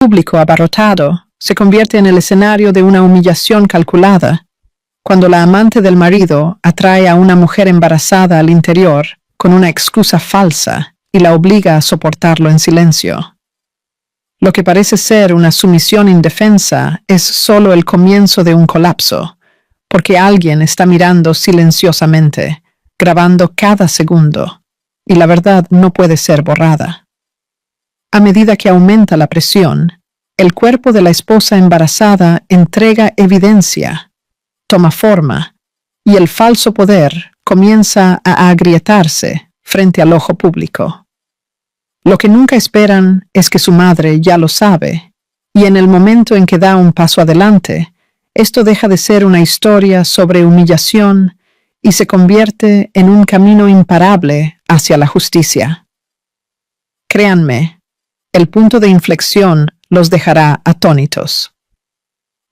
público abarrotado se convierte en el escenario de una humillación calculada, cuando la amante del marido atrae a una mujer embarazada al interior con una excusa falsa y la obliga a soportarlo en silencio. Lo que parece ser una sumisión indefensa es solo el comienzo de un colapso, porque alguien está mirando silenciosamente, grabando cada segundo, y la verdad no puede ser borrada. A medida que aumenta la presión, el cuerpo de la esposa embarazada entrega evidencia, toma forma, y el falso poder comienza a agrietarse frente al ojo público. Lo que nunca esperan es que su madre ya lo sabe, y en el momento en que da un paso adelante, esto deja de ser una historia sobre humillación y se convierte en un camino imparable hacia la justicia. Créanme, el punto de inflexión los dejará atónitos.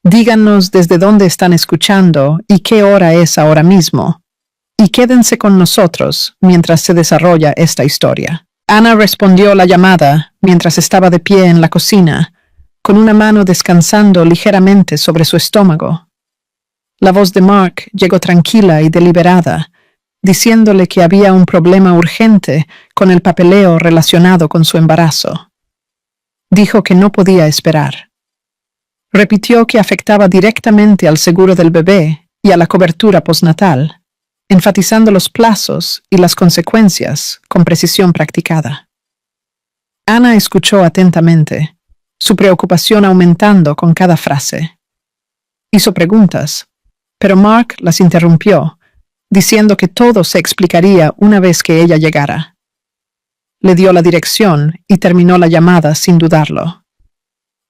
Díganos desde dónde están escuchando y qué hora es ahora mismo, y quédense con nosotros mientras se desarrolla esta historia. Ana respondió la llamada mientras estaba de pie en la cocina, con una mano descansando ligeramente sobre su estómago. La voz de Mark llegó tranquila y deliberada, diciéndole que había un problema urgente con el papeleo relacionado con su embarazo. Dijo que no podía esperar. Repitió que afectaba directamente al seguro del bebé y a la cobertura postnatal, enfatizando los plazos y las consecuencias con precisión practicada. Ana escuchó atentamente, su preocupación aumentando con cada frase. Hizo preguntas, pero Mark las interrumpió, diciendo que todo se explicaría una vez que ella llegara. Le dio la dirección y terminó la llamada sin dudarlo.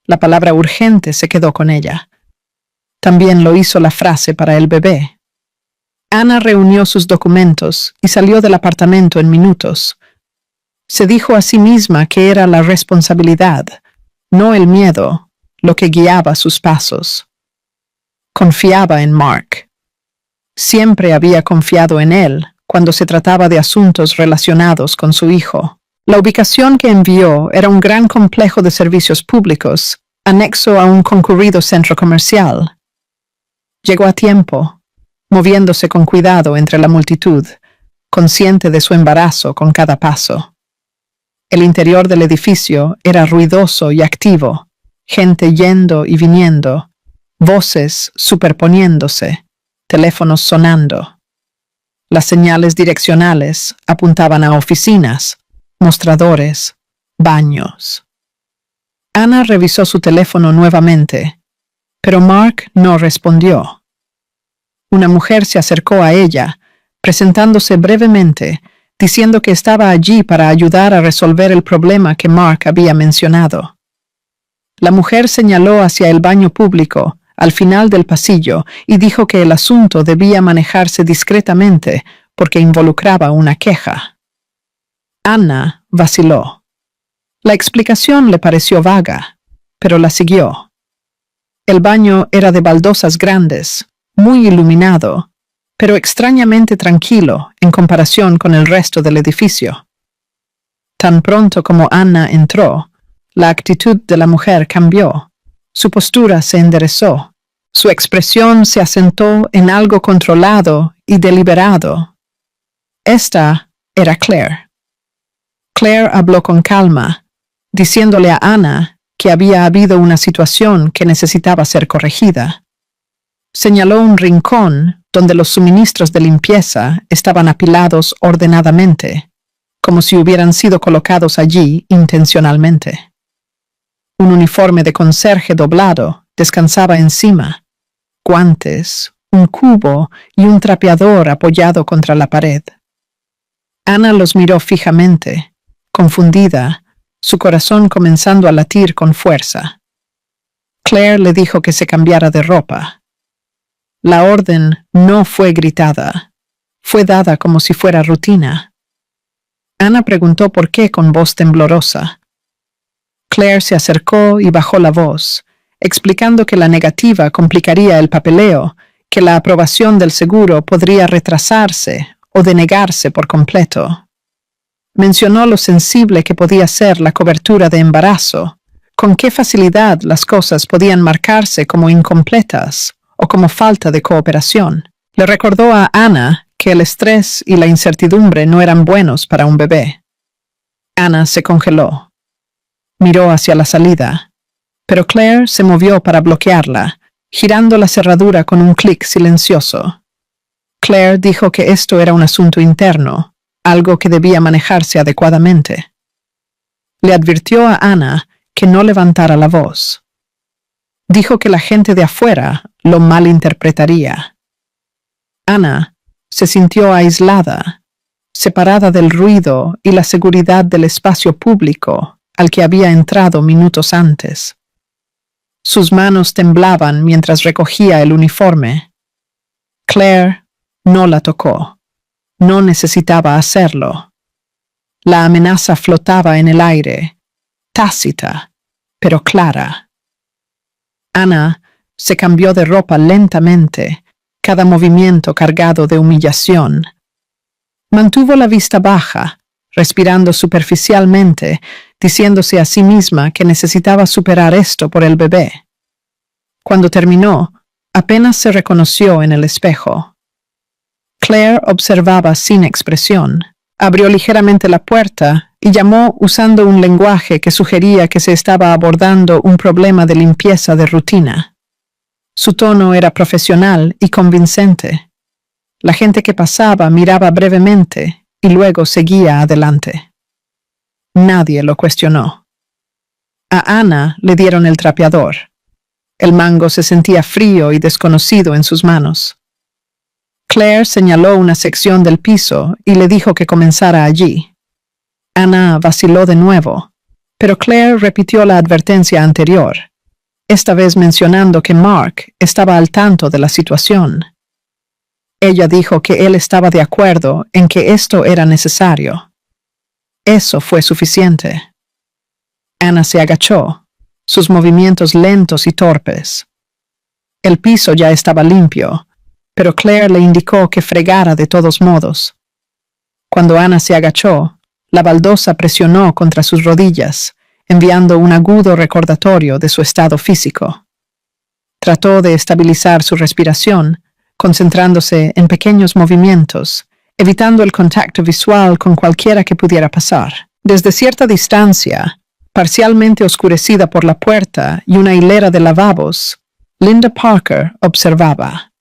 La palabra urgente se quedó con ella. También lo hizo la frase para el bebé. Ana reunió sus documentos y salió del apartamento en minutos. Se dijo a sí misma que era la responsabilidad, no el miedo, lo que guiaba sus pasos. Confiaba en Mark. Siempre había confiado en él cuando se trataba de asuntos relacionados con su hijo. La ubicación que envió era un gran complejo de servicios públicos, anexo a un concurrido centro comercial. Llegó a tiempo, moviéndose con cuidado entre la multitud, consciente de su embarazo con cada paso. El interior del edificio era ruidoso y activo, gente yendo y viniendo, voces superponiéndose, teléfonos sonando. Las señales direccionales apuntaban a oficinas, mostradores, baños. Ana revisó su teléfono nuevamente, pero Mark no respondió. Una mujer se acercó a ella, presentándose brevemente, diciendo que estaba allí para ayudar a resolver el problema que Mark había mencionado. La mujer señaló hacia el baño público, al final del pasillo, y dijo que el asunto debía manejarse discretamente porque involucraba una queja. Ana vaciló. La explicación le pareció vaga, pero la siguió. El baño era de baldosas grandes, muy iluminado, pero extrañamente tranquilo en comparación con el resto del edificio. Tan pronto como Ana entró, la actitud de la mujer cambió. Su postura se enderezó. Su expresión se asentó en algo controlado y deliberado. Esta era Claire. Claire habló con calma, diciéndole a Ana que había habido una situación que necesitaba ser corregida. Señaló un rincón donde los suministros de limpieza estaban apilados ordenadamente, como si hubieran sido colocados allí intencionalmente. Un uniforme de conserje doblado descansaba encima, guantes, un cubo y un trapeador apoyado contra la pared. Ana los miró fijamente, confundida, su corazón comenzando a latir con fuerza. Claire le dijo que se cambiara de ropa. La orden no fue gritada, fue dada como si fuera rutina. Ana preguntó por qué con voz temblorosa. Claire se acercó y bajó la voz, explicando que la negativa complicaría el papeleo, que la aprobación del seguro podría retrasarse o denegarse por completo. Mencionó lo sensible que podía ser la cobertura de embarazo, con qué facilidad las cosas podían marcarse como incompletas o como falta de cooperación. Le recordó a Anna que el estrés y la incertidumbre no eran buenos para un bebé. Anna se congeló. Miró hacia la salida, pero Claire se movió para bloquearla, girando la cerradura con un clic silencioso. Claire dijo que esto era un asunto interno, algo que debía manejarse adecuadamente. Le advirtió a Anna que no levantara la voz. Dijo que la gente de afuera lo malinterpretaría. Anna se sintió aislada, separada del ruido y la seguridad del espacio público al que había entrado minutos antes. Sus manos temblaban mientras recogía el uniforme. Claire no la tocó. No necesitaba hacerlo. La amenaza flotaba en el aire, tácita, pero clara. Anna se cambió de ropa lentamente, cada movimiento cargado de humillación. Mantuvo la vista baja, respirando superficialmente, diciéndose a sí misma que necesitaba superar esto por el bebé. Cuando terminó, apenas se reconoció en el espejo. Claire observaba sin expresión. Abrió ligeramente la puerta y llamó usando un lenguaje que sugería que se estaba abordando un problema de limpieza de rutina. Su tono era profesional y convincente. La gente que pasaba miraba brevemente y luego seguía adelante. Nadie lo cuestionó. A Anna le dieron el trapeador. El mango se sentía frío y desconocido en sus manos. Claire señaló una sección del piso y le dijo que comenzara allí. Anna vaciló de nuevo, pero Claire repitió la advertencia anterior, esta vez mencionando que Mark estaba al tanto de la situación. Ella dijo que él estaba de acuerdo en que esto era necesario. Eso fue suficiente. Anna se agachó, sus movimientos lentos y torpes. El piso ya estaba limpio, pero Claire le indicó que fregara de todos modos. Cuando Anna se agachó, la baldosa presionó contra sus rodillas, enviando un agudo recordatorio de su estado físico. Trató de estabilizar su respiración, concentrándose en pequeños movimientos, evitando el contacto visual con cualquiera que pudiera pasar. Desde cierta distancia, parcialmente oscurecida por la puerta y una hilera de lavabos, Linda Parker observaba.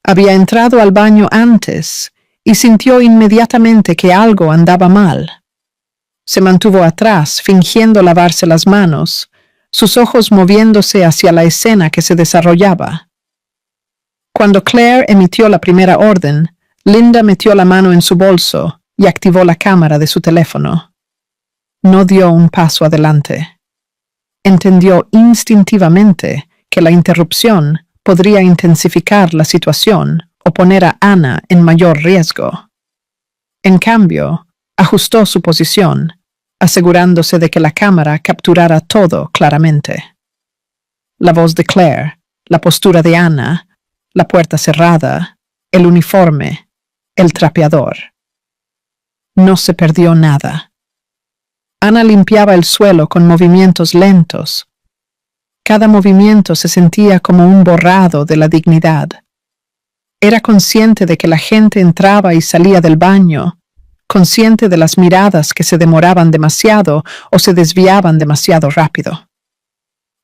Había entrado al baño antes y sintió inmediatamente que algo andaba mal. Se mantuvo atrás, fingiendo lavarse las manos, sus ojos moviéndose hacia la escena que se desarrollaba. Cuando Claire emitió la primera orden, Linda metió la mano en su bolso y activó la cámara de su teléfono. No dio un paso adelante. Entendió instintivamente que la interrupción podría intensificar la situación o poner a Anna en mayor riesgo. En cambio, ajustó su posición, asegurándose de que la cámara capturara todo claramente. La voz de Claire, la postura de Anna, la puerta cerrada, el uniforme, el trapeador. No se perdió nada. Anna limpiaba el suelo con movimientos lentos. Cada movimiento se sentía como un borrado de la dignidad. Era consciente de que la gente entraba y salía del baño, consciente de las miradas que se demoraban demasiado o se desviaban demasiado rápido.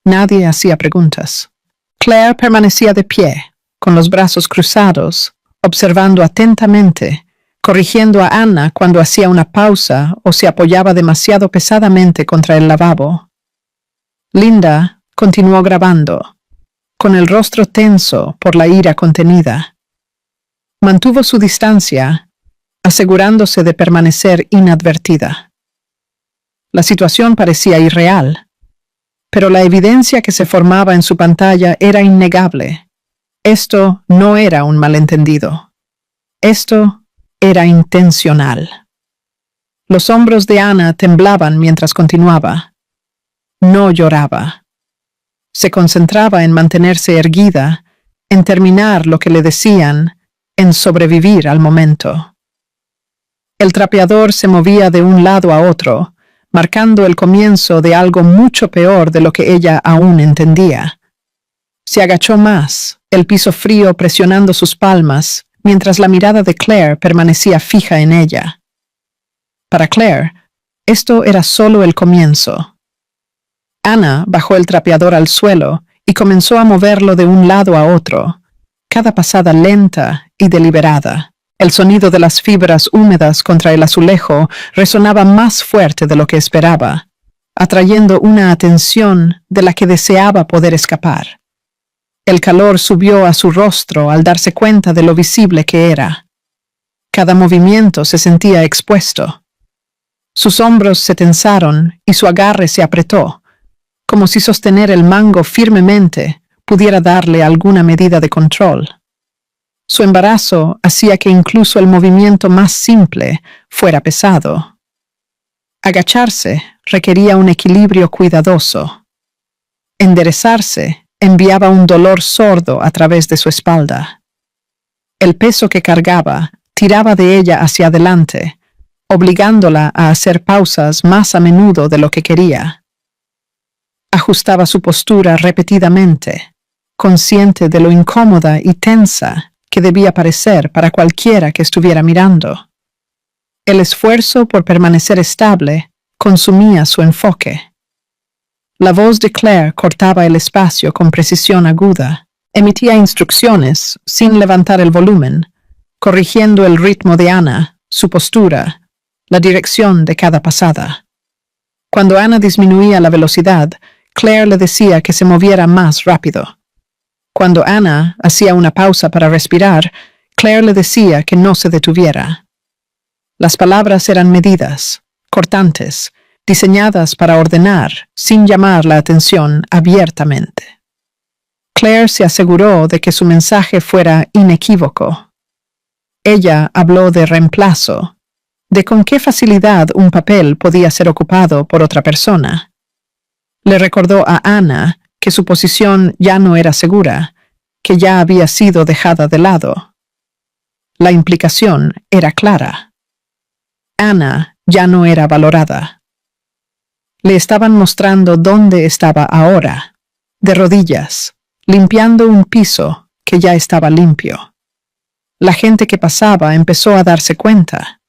Nadie hacía preguntas. Claire permanecía de pie, con los brazos cruzados, observando atentamente, corrigiendo a Anna cuando hacía una pausa o se apoyaba demasiado pesadamente contra el lavabo. Linda continuó grabando, con el rostro tenso por la ira contenida. Mantuvo su distancia, asegurándose de permanecer inadvertida. La situación parecía irreal, pero la evidencia que se formaba en su pantalla era innegable. Esto no era un malentendido. Esto era intencional. Los hombros de Anna temblaban mientras continuaba. No lloraba. Se concentraba en mantenerse erguida, en terminar lo que le decían, en sobrevivir al momento. El trapeador se movía de un lado a otro, marcando el comienzo de algo mucho peor de lo que ella aún entendía. Se agachó más, el piso frío presionando sus palmas, mientras la mirada de Claire permanecía fija en ella. Para Claire, esto era solo el comienzo. Anna bajó el trapeador al suelo y comenzó a moverlo de un lado a otro, cada pasada lenta y deliberada. El sonido de las fibras húmedas contra el azulejo resonaba más fuerte de lo que esperaba, atrayendo una atención de la que deseaba poder escapar. El calor subió a su rostro al darse cuenta de lo visible que era. Cada movimiento se sentía expuesto. Sus hombros se tensaron y su agarre se apretó, como si sostener el mango firmemente pudiera darle alguna medida de control. Su embarazo hacía que incluso el movimiento más simple fuera pesado. Agacharse requería un equilibrio cuidadoso. Enderezarse enviaba un dolor sordo a través de su espalda. El peso que cargaba tiraba de ella hacia adelante, obligándola a hacer pausas más a menudo de lo que quería. Ajustaba su postura repetidamente, consciente de lo incómoda y tensa que debía parecer para cualquiera que estuviera mirando. El esfuerzo por permanecer estable consumía su enfoque. La voz de Claire cortaba el espacio con precisión aguda, emitía instrucciones sin levantar el volumen, corrigiendo el ritmo de Anna, su postura, la dirección de cada pasada. Cuando Anna disminuía la velocidad, Claire le decía que se moviera más rápido. Cuando Anna hacía una pausa para respirar, Claire le decía que no se detuviera. Las palabras eran medidas, cortantes, diseñadas para ordenar, sin llamar la atención abiertamente. Claire se aseguró de que su mensaje fuera inequívoco. Ella habló de reemplazo, de con qué facilidad un papel podía ser ocupado por otra persona. Le recordó a Anna que su posición ya no era segura, que ya había sido dejada de lado. La implicación era clara. Anna ya no era valorada. Le estaban mostrando dónde estaba ahora, de rodillas, limpiando un piso que ya estaba limpio. La gente que pasaba empezó a darse cuenta.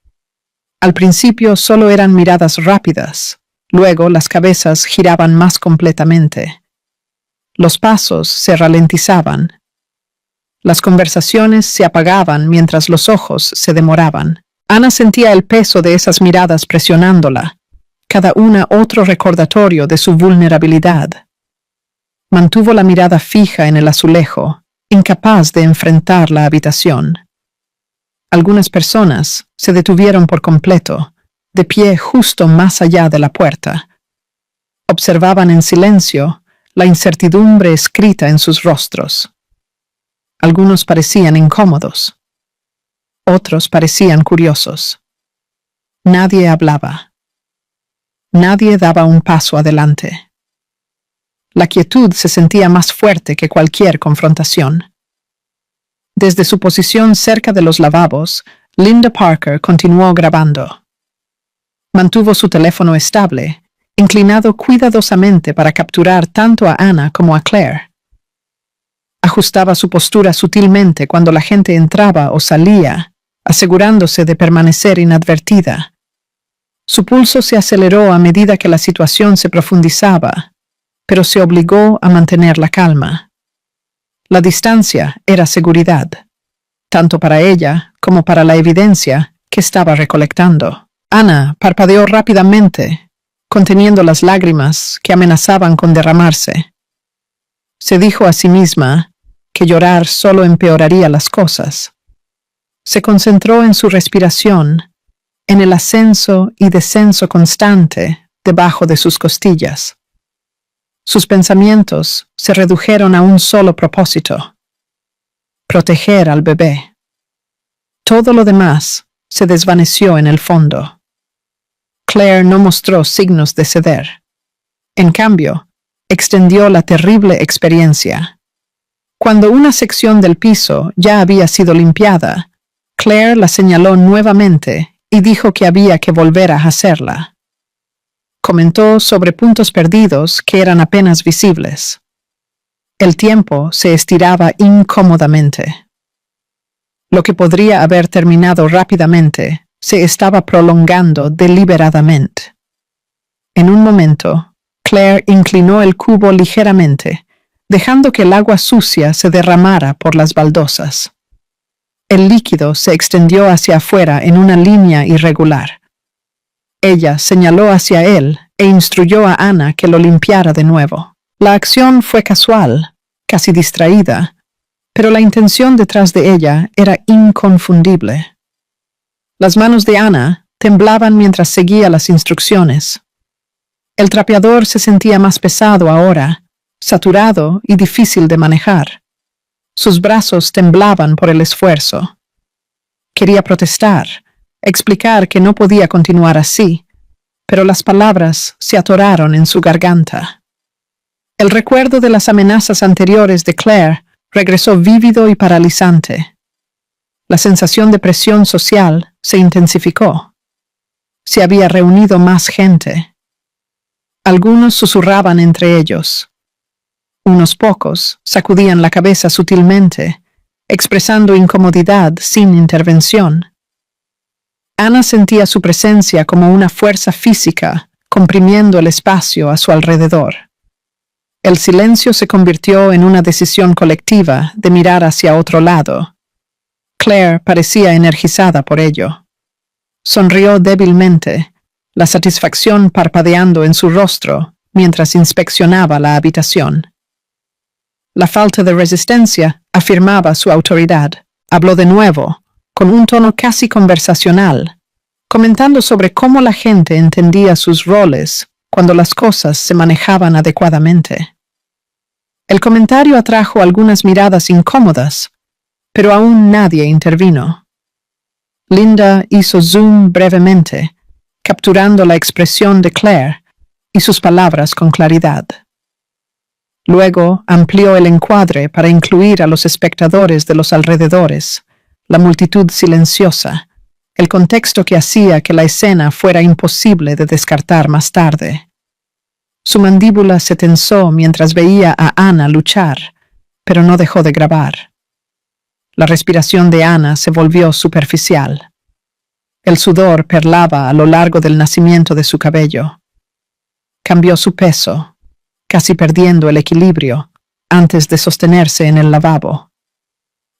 Al principio solo eran miradas rápidas, luego las cabezas giraban más completamente. Los pasos se ralentizaban. Las conversaciones se apagaban mientras los ojos se demoraban. Anna sentía el peso de esas miradas presionándola, cada una otro recordatorio de su vulnerabilidad. Mantuvo la mirada fija en el azulejo, incapaz de enfrentar la habitación. Algunas personas se detuvieron por completo, de pie justo más allá de la puerta. Observaban en silencio la incertidumbre escrita en sus rostros. Algunos parecían incómodos. Otros parecían curiosos. Nadie hablaba. Nadie daba un paso adelante. La quietud se sentía más fuerte que cualquier confrontación. Desde su posición cerca de los lavabos, Linda Parker continuó grabando. Mantuvo su teléfono estable, inclinado cuidadosamente para capturar tanto a Anna como a Claire. Ajustaba su postura sutilmente cuando la gente entraba o salía, asegurándose de permanecer inadvertida. Su pulso se aceleró a medida que la situación se profundizaba, pero se obligó a mantener la calma. La distancia era seguridad, tanto para ella como para la evidencia que estaba recolectando. Anna parpadeó rápidamente, conteniendo las lágrimas que amenazaban con derramarse. Se dijo a sí misma que llorar solo empeoraría las cosas. Se concentró en su respiración, en el ascenso y descenso constante debajo de sus costillas. Sus pensamientos se redujeron a un solo propósito: proteger al bebé. Todo lo demás se desvaneció en el fondo. Claire no mostró signos de ceder. En cambio, extendió la terrible experiencia. Cuando una sección del piso ya había sido limpiada, Claire la señaló nuevamente y dijo que había que volver a hacerla. Comentó sobre puntos perdidos que eran apenas visibles. El tiempo se estiraba incómodamente. Lo que podría haber terminado rápidamente se estaba prolongando deliberadamente. En un momento, Claire inclinó el cubo ligeramente, dejando que el agua sucia se derramara por las baldosas. El líquido se extendió hacia afuera en una línea irregular. Ella señaló hacia él e instruyó a Ana que lo limpiara de nuevo. La acción fue casual, casi distraída, pero la intención detrás de ella era inconfundible. Las manos de Ana temblaban mientras seguía las instrucciones. El trapeador se sentía más pesado ahora, saturado y difícil de manejar. Sus brazos temblaban por el esfuerzo. Quería protestar, explicar que no podía continuar así, pero las palabras se atoraron en su garganta. El recuerdo de las amenazas anteriores de Claire regresó vívido y paralizante. La sensación de presión social se intensificó. Se había reunido más gente. Algunos susurraban entre ellos. Unos pocos sacudían la cabeza sutilmente, expresando incomodidad sin intervención. Ana sentía su presencia como una fuerza física, comprimiendo el espacio a su alrededor. El silencio se convirtió en una decisión colectiva de mirar hacia otro lado. Claire parecía energizada por ello. Sonrió débilmente, la satisfacción parpadeando en su rostro mientras inspeccionaba la habitación. La falta de resistencia afirmaba su autoridad. Habló de nuevo, con un tono casi conversacional, comentando sobre cómo la gente entendía sus roles cuando las cosas se manejaban adecuadamente. El comentario atrajo algunas miradas incómodas, pero aún nadie intervino. Linda hizo zoom brevemente, capturando la expresión de Claire y sus palabras con claridad. Luego amplió el encuadre para incluir a los espectadores de los alrededores, la multitud silenciosa, el contexto que hacía que la escena fuera imposible de descartar más tarde. Su mandíbula se tensó mientras veía a Ana luchar, pero no dejó de grabar. La respiración de Ana se volvió superficial. El sudor perlaba a lo largo del nacimiento de su cabello. Cambió su peso, casi perdiendo el equilibrio, antes de sostenerse en el lavabo.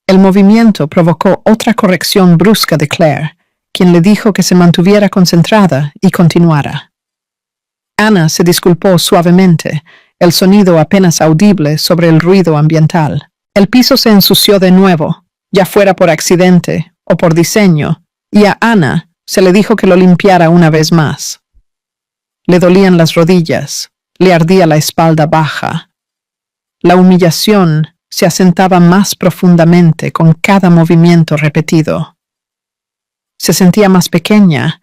El movimiento provocó otra corrección brusca de Claire, quien le dijo que se mantuviera concentrada y continuara. Ana se disculpó suavemente, el sonido apenas audible sobre el ruido ambiental. El piso se ensució de nuevo, ya fuera por accidente o por diseño, y a Ana se le dijo que lo limpiara una vez más. Le dolían las rodillas, le ardía la espalda baja. La humillación se asentaba más profundamente con cada movimiento repetido. Se sentía más pequeña,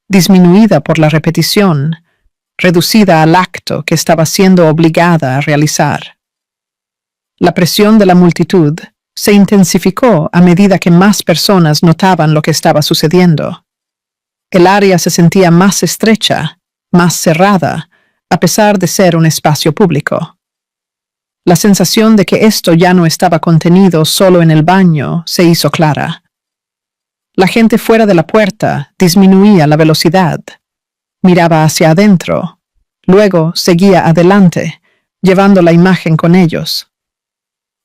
disminuida por la repetición, reducida al acto que estaba siendo obligada a realizar. La presión de la multitud se intensificó a medida que más personas notaban lo que estaba sucediendo. El área se sentía más estrecha, más cerrada, a pesar de ser un espacio público. La sensación de que esto ya no estaba contenido solo en el baño se hizo clara. La gente fuera de la puerta disminuía la velocidad. Miraba hacia adentro, luego seguía adelante, llevando la imagen con ellos.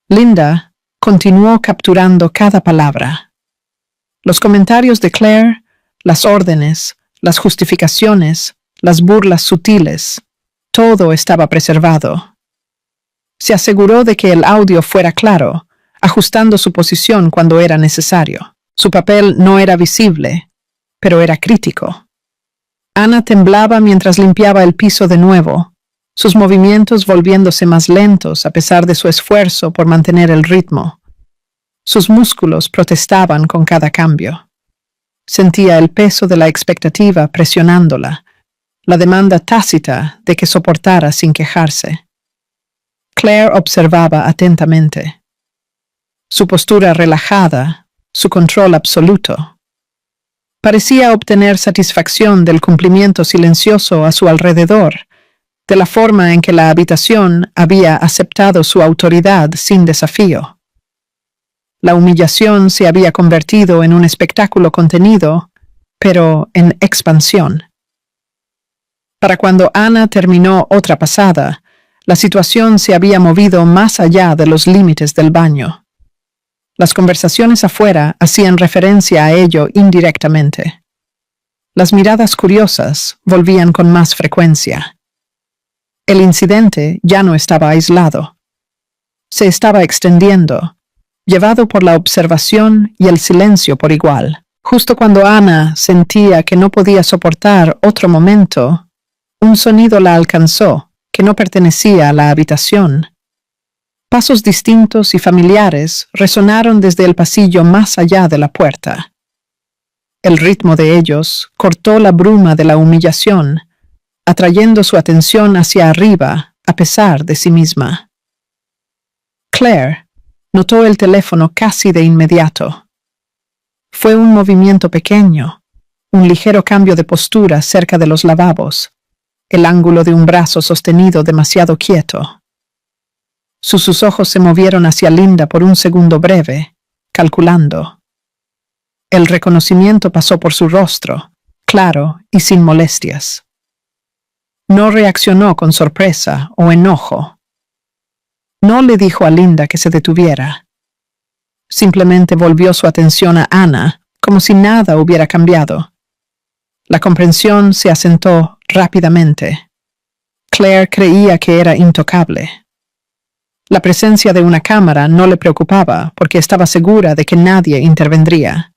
Linda continuó capturando cada palabra. Los comentarios de Claire, las órdenes, las justificaciones, las burlas sutiles, todo estaba preservado. Se aseguró de que el audio fuera claro, ajustando su posición cuando era necesario. Su papel no era visible, pero era crítico. Ana temblaba mientras limpiaba el piso de nuevo, sus movimientos volviéndose más lentos a pesar de su esfuerzo por mantener el ritmo. Sus músculos protestaban con cada cambio. Sentía el peso de la expectativa presionándola, la demanda tácita de que soportara sin quejarse. Claire observaba atentamente. Su postura relajada, su control absoluto. Parecía obtener satisfacción del cumplimiento silencioso a su alrededor, de la forma en que la habitación había aceptado su autoridad sin desafío. La humillación se había convertido en un espectáculo contenido, pero en expansión. Para cuando Ana terminó otra pasada, la situación se había movido más allá de los límites del baño. Las conversaciones afuera hacían referencia a ello indirectamente. Las miradas curiosas volvían con más frecuencia. El incidente ya no estaba aislado. Se estaba extendiendo, llevado por la observación y el silencio por igual. Justo cuando Ana sentía que no podía soportar otro momento, un sonido la alcanzó que no pertenecía a la habitación. Pasos distintos y familiares resonaron desde el pasillo más allá de la puerta. El ritmo de ellos cortó la bruma de la humillación, atrayendo su atención hacia arriba a pesar de sí misma. Claire notó el teléfono casi de inmediato. Fue un movimiento pequeño, un ligero cambio de postura cerca de los lavabos, el ángulo de un brazo sostenido demasiado quieto. Sus ojos se movieron hacia Linda por un segundo breve, calculando. El reconocimiento pasó por su rostro, claro y sin molestias. No reaccionó con sorpresa o enojo. No le dijo a Linda que se detuviera. Simplemente volvió su atención a Ana, como si nada hubiera cambiado. La comprensión se asentó rápidamente. Claire creía que era intocable. La presencia de una cámara no le preocupaba porque estaba segura de que nadie intervendría.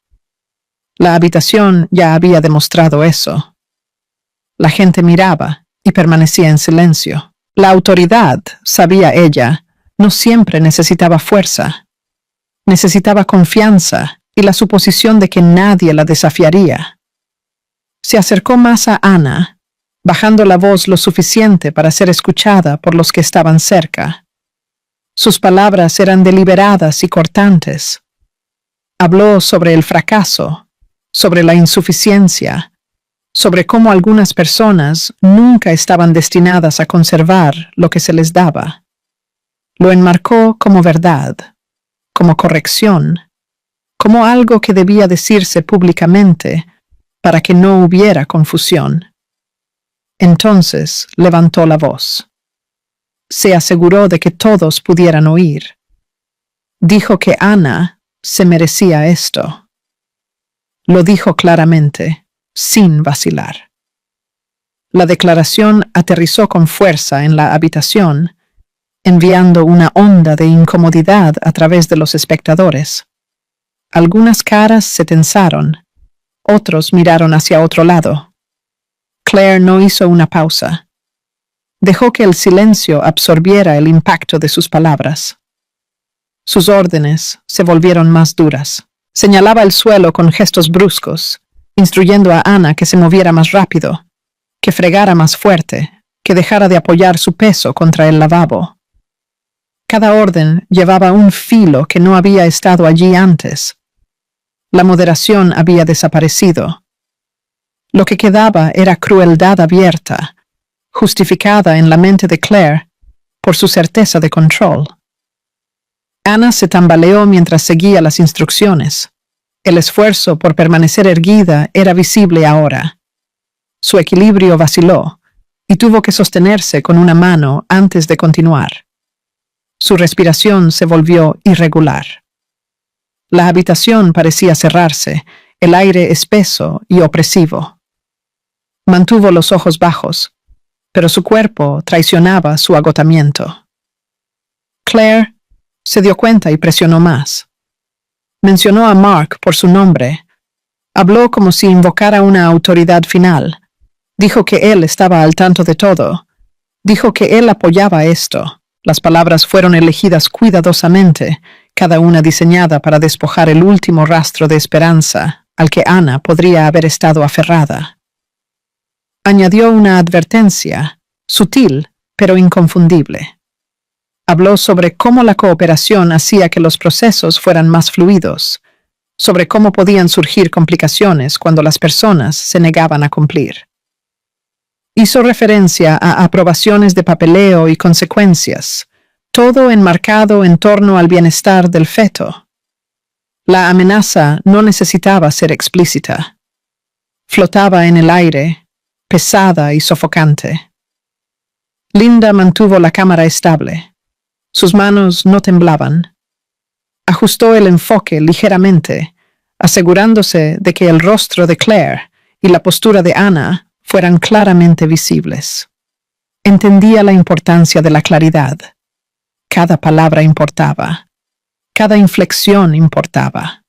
La habitación ya había demostrado eso. La gente miraba y permanecía en silencio. La autoridad, sabía ella, no siempre necesitaba fuerza. Necesitaba confianza y la suposición de que nadie la desafiaría. Se acercó más a Ana, bajando la voz lo suficiente para ser escuchada por los que estaban cerca. Sus palabras eran deliberadas y cortantes. Habló sobre el fracaso, sobre la insuficiencia, sobre cómo algunas personas nunca estaban destinadas a conservar lo que se les daba. Lo enmarcó como verdad, como corrección, como algo que debía decirse públicamente para que no hubiera confusión. Entonces levantó la voz. Se aseguró de que todos pudieran oír. Dijo que Ana se merecía esto. Lo dijo claramente, sin vacilar. La declaración aterrizó con fuerza en la habitación, enviando una onda de incomodidad a través de los espectadores. Algunas caras se tensaron, otros miraron hacia otro lado. Claire no hizo una pausa. Dejó que el silencio absorbiera el impacto de sus palabras. Sus órdenes se volvieron más duras. Señalaba el suelo con gestos bruscos, instruyendo a Ana que se moviera más rápido, que fregara más fuerte, que dejara de apoyar su peso contra el lavabo. Cada orden llevaba un filo que no había estado allí antes. La moderación había desaparecido. Lo que quedaba era crueldad abierta, justificada en la mente de Claire por su certeza de control. Ana se tambaleó mientras seguía las instrucciones. El esfuerzo por permanecer erguida era visible ahora. Su equilibrio vaciló y tuvo que sostenerse con una mano antes de continuar. Su respiración se volvió irregular. La habitación parecía cerrarse, el aire espeso y opresivo. Mantuvo los ojos bajos, pero su cuerpo traicionaba su agotamiento. Claire se dio cuenta y presionó más. Mencionó a Mark por su nombre. Habló como si invocara una autoridad final. Dijo que él estaba al tanto de todo. Dijo que él apoyaba esto. Las palabras fueron elegidas cuidadosamente, cada una diseñada para despojar el último rastro de esperanza al que Ana podría haber estado aferrada. Añadió una advertencia, sutil pero inconfundible. Habló sobre cómo la cooperación hacía que los procesos fueran más fluidos, sobre cómo podían surgir complicaciones cuando las personas se negaban a cumplir. Hizo referencia a aprobaciones de papeleo y consecuencias, todo enmarcado en torno al bienestar del feto. La amenaza no necesitaba ser explícita. Flotaba en el aire, pesada y sofocante. Linda mantuvo la cámara estable. Sus manos no temblaban. Ajustó el enfoque ligeramente, asegurándose de que el rostro de Claire y la postura de Anna fueran claramente visibles. Entendía la importancia de la claridad. Cada palabra importaba. Cada inflexión importaba.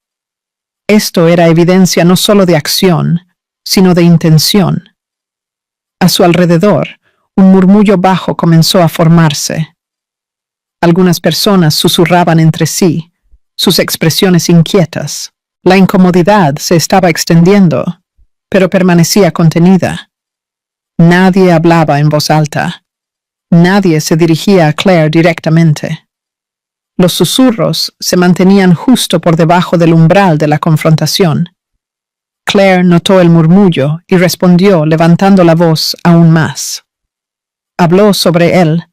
Esto era evidencia no solo de acción, sino de intención. A su alrededor, un murmullo bajo comenzó a formarse. Algunas personas susurraban entre sí, sus expresiones inquietas. La incomodidad se estaba extendiendo, pero permanecía contenida. Nadie hablaba en voz alta. Nadie se dirigía a Claire directamente. Los susurros se mantenían justo por debajo del umbral de la confrontación. Claire notó el murmullo y respondió levantando la voz aún más. Habló sobre él,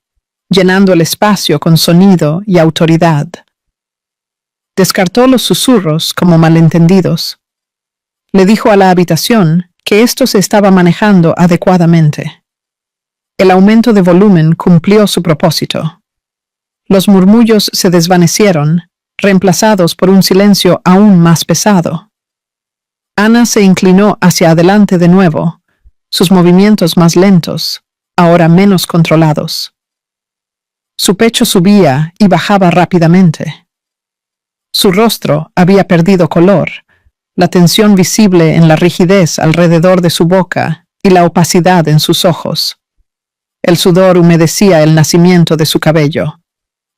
llenando el espacio con sonido y autoridad. Descartó los susurros como malentendidos. Le dijo a la habitación que esto se estaba manejando adecuadamente. El aumento de volumen cumplió su propósito. Los murmullos se desvanecieron, reemplazados por un silencio aún más pesado. Anna se inclinó hacia adelante de nuevo, sus movimientos más lentos, ahora menos controlados. Su pecho subía y bajaba rápidamente. Su rostro había perdido color, la tensión visible en la rigidez alrededor de su boca y la opacidad en sus ojos. El sudor humedecía el nacimiento de su cabello.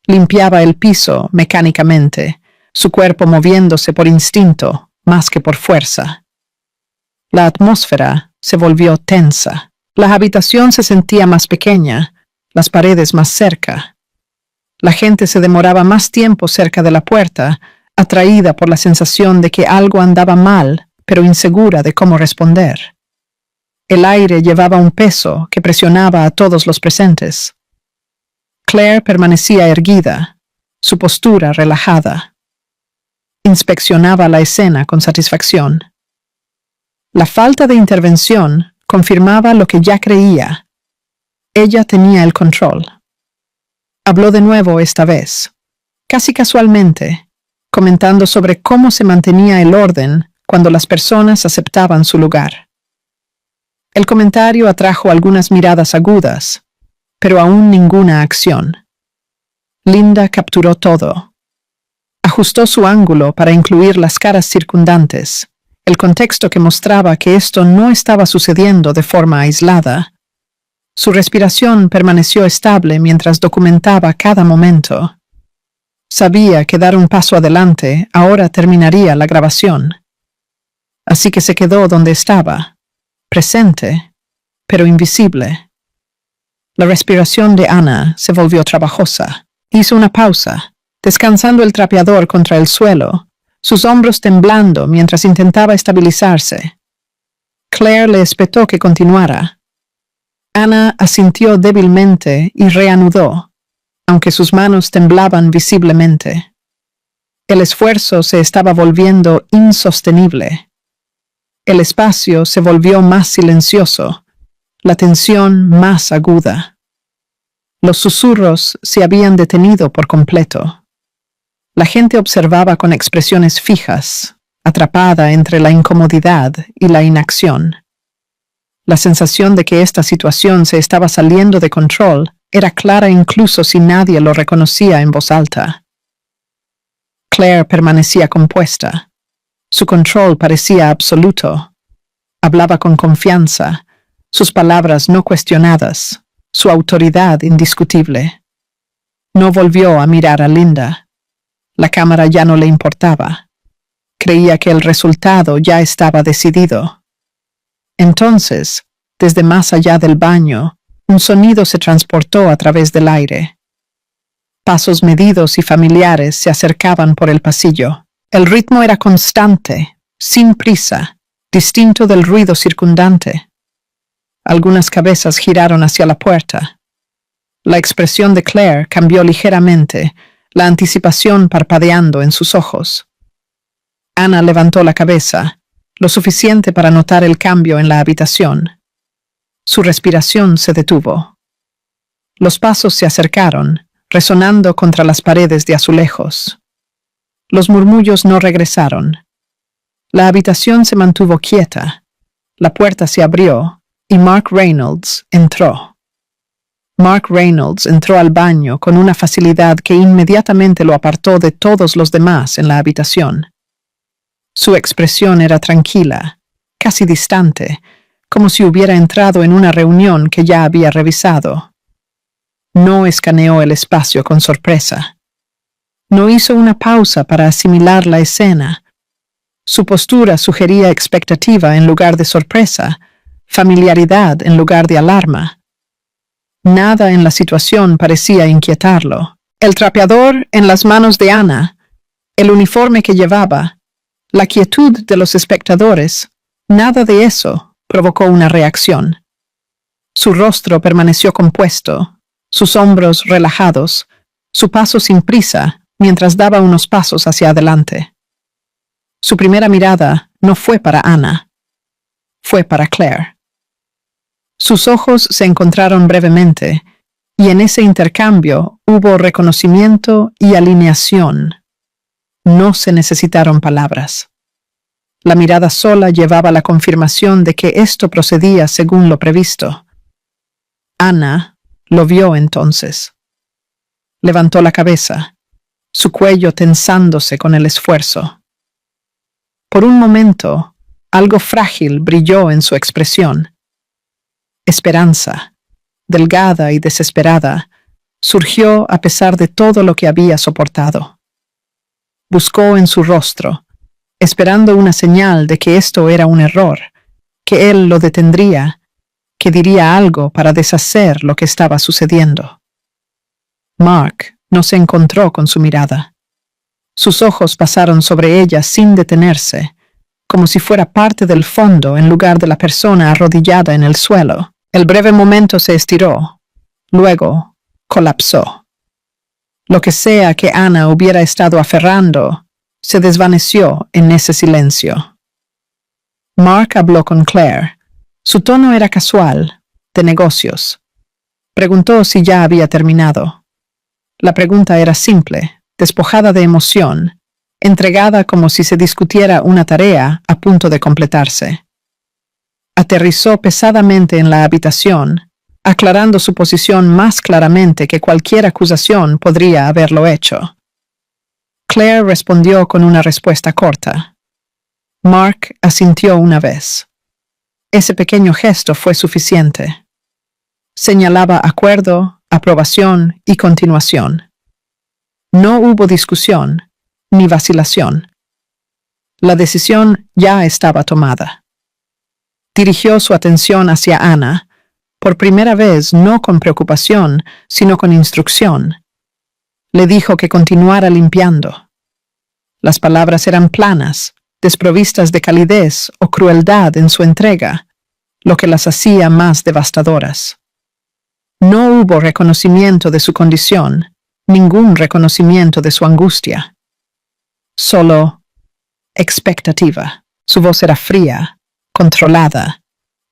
Limpiaba el piso mecánicamente, su cuerpo moviéndose por instinto más que por fuerza. La atmósfera se volvió tensa. La habitación se sentía más pequeña, las paredes más cerca. La gente se demoraba más tiempo cerca de la puerta, atraída por la sensación de que algo andaba mal, pero insegura de cómo responder. El aire llevaba un peso que presionaba a todos los presentes. Claire permanecía erguida, su postura relajada. Inspeccionaba la escena con satisfacción. La falta de intervención confirmaba lo que ya creía. Ella tenía el control. Habló de nuevo esta vez, casi casualmente, comentando sobre cómo se mantenía el orden cuando las personas aceptaban su lugar. El comentario atrajo algunas miradas agudas, pero aún ninguna acción. Linda capturó todo. Ajustó su ángulo para incluir las caras circundantes, el contexto que mostraba que esto no estaba sucediendo de forma aislada. Su respiración permaneció estable mientras documentaba cada momento. Sabía que dar un paso adelante ahora terminaría la grabación. Así que se quedó donde estaba, presente, pero invisible. La respiración de Anna se volvió trabajosa. Hizo una pausa, descansando el trapeador contra el suelo, sus hombros temblando mientras intentaba estabilizarse. Claire le espetó que continuara. Anna asintió débilmente y reanudó, aunque sus manos temblaban visiblemente. El esfuerzo se estaba volviendo insostenible. El espacio se volvió más silencioso, la tensión más aguda. Los susurros se habían detenido por completo. La gente observaba con expresiones fijas, atrapada entre la incomodidad y la inacción. La sensación de que esta situación se estaba saliendo de control era clara incluso si nadie lo reconocía en voz alta. Claire permanecía compuesta. Su control parecía absoluto. Hablaba con confianza, sus palabras no cuestionadas, su autoridad indiscutible. No volvió a mirar a Linda. La cámara ya no le importaba. Creía que el resultado ya estaba decidido. Entonces, desde más allá del baño, un sonido se transportó a través del aire. Pasos medidos y familiares se acercaban por el pasillo. El ritmo era constante, sin prisa, distinto del ruido circundante. Algunas cabezas giraron hacia la puerta. La expresión de Claire cambió ligeramente, la anticipación parpadeando en sus ojos. Ana levantó la cabeza, lo suficiente para notar el cambio en la habitación. Su respiración se detuvo. Los pasos se acercaron, resonando contra las paredes de azulejos. Los murmullos no regresaron. La habitación se mantuvo quieta. La puerta se abrió y Mark Reynolds entró. Mark Reynolds entró al baño con una facilidad que inmediatamente lo apartó de todos los demás en la habitación. Su expresión era tranquila, casi distante, como si hubiera entrado en una reunión que ya había revisado. No escaneó el espacio con sorpresa. No hizo una pausa para asimilar la escena. Su postura sugería expectativa en lugar de sorpresa, familiaridad en lugar de alarma. Nada en la situación parecía inquietarlo. El trapeador en las manos de Ana, el uniforme que llevaba, la quietud de los espectadores, nada de eso provocó una reacción. Su rostro permaneció compuesto, sus hombros relajados, su paso sin prisa mientras daba unos pasos hacia adelante. Su primera mirada no fue para Ana, fue para Claire. Sus ojos se encontraron brevemente, y en ese intercambio hubo reconocimiento y alineación. No se necesitaron palabras. La mirada sola llevaba la confirmación de que esto procedía según lo previsto. Ana lo vio entonces. Levantó la cabeza, su cuello tensándose con el esfuerzo. Por un momento, algo frágil brilló en su expresión. Esperanza, delgada y desesperada, surgió a pesar de todo lo que había soportado. Buscó en su rostro, esperando una señal de que esto era un error, que él lo detendría, que diría algo para deshacer lo que estaba sucediendo. Mark no se encontró con su mirada. Sus ojos pasaron sobre ella sin detenerse, como si fuera parte del fondo en lugar de la persona arrodillada en el suelo. El breve momento se estiró, luego colapsó. Lo que sea que Ana hubiera estado aferrando, se desvaneció en ese silencio. Mark habló con Claire. Su tono era casual, de negocios. Preguntó si ya había terminado. La pregunta era simple, despojada de emoción, entregada como si se discutiera una tarea a punto de completarse. Aterrizó pesadamente en la habitación, aclarando su posición más claramente que cualquier acusación podría haberlo hecho. Claire respondió con una respuesta corta. Mark asintió una vez. Ese pequeño gesto fue suficiente. Señalaba acuerdo, aprobación y continuación. No hubo discusión, ni vacilación. La decisión ya estaba tomada. Dirigió su atención hacia Ana, por primera vez no con preocupación, sino con instrucción. Le dijo que continuara limpiando. Las palabras eran planas, desprovistas de calidez o crueldad en su entrega, lo que las hacía más devastadoras. No hubo reconocimiento de su condición, ningún reconocimiento de su angustia. Solo expectativa. Su voz era fría, controlada,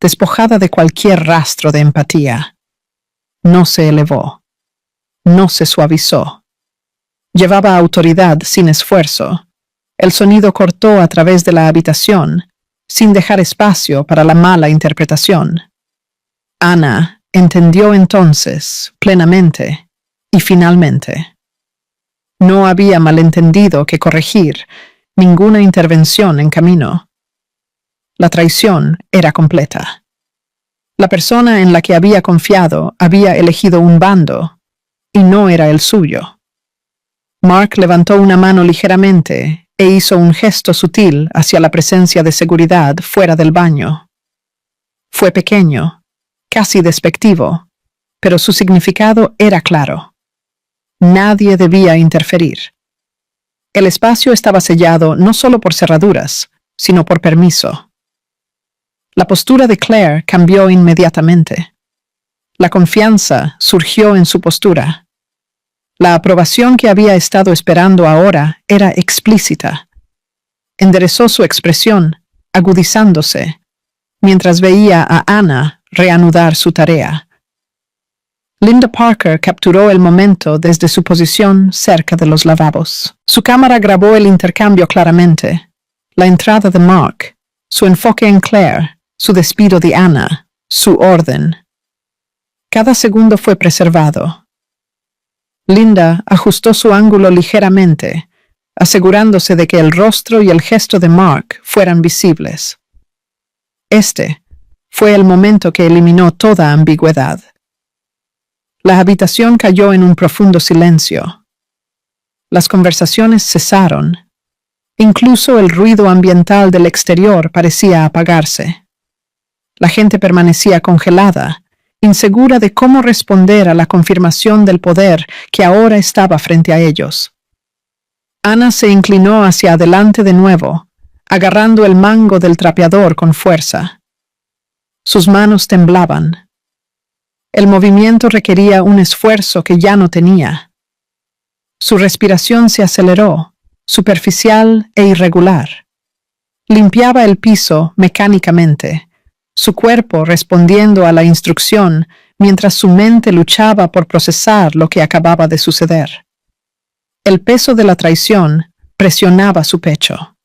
despojada de cualquier rastro de empatía. No se elevó, no se suavizó. Llevaba autoridad sin esfuerzo. El sonido cortó a través de la habitación, sin dejar espacio para la mala interpretación. Ana entendió entonces, plenamente y finalmente. No había malentendido que corregir, ninguna intervención en camino. La traición era completa. La persona en la que había confiado había elegido un bando, y no era el suyo. Mark levantó una mano ligeramente e hizo un gesto sutil hacia la presencia de seguridad fuera del baño. Fue pequeño, casi despectivo, pero su significado era claro. Nadie debía interferir. El espacio estaba sellado no solo por cerraduras, sino por permiso. La postura de Claire cambió inmediatamente. La confianza surgió en su postura. La aprobación que había estado esperando ahora era explícita. Enderezó su expresión, agudizándose, mientras veía a Anna reanudar su tarea. Linda Parker capturó el momento desde su posición cerca de los lavabos. Su cámara grabó el intercambio claramente, la entrada de Mark, su enfoque en Claire, su despido de Anna, su orden. Cada segundo fue preservado. Linda ajustó su ángulo ligeramente, asegurándose de que el rostro y el gesto de Mark fueran visibles. Este fue el momento que eliminó toda ambigüedad. La habitación cayó en un profundo silencio. Las conversaciones cesaron. Incluso el ruido ambiental del exterior parecía apagarse. La gente permanecía congelada, insegura de cómo responder a la confirmación del poder que ahora estaba frente a ellos. Anna se inclinó hacia adelante de nuevo, agarrando el mango del trapeador con fuerza. Sus manos temblaban. El movimiento requería un esfuerzo que ya no tenía. Su respiración se aceleró, superficial e irregular. Limpiaba el piso mecánicamente, su cuerpo respondiendo a la instrucción mientras su mente luchaba por procesar lo que acababa de suceder. El peso de la traición presionaba su pecho.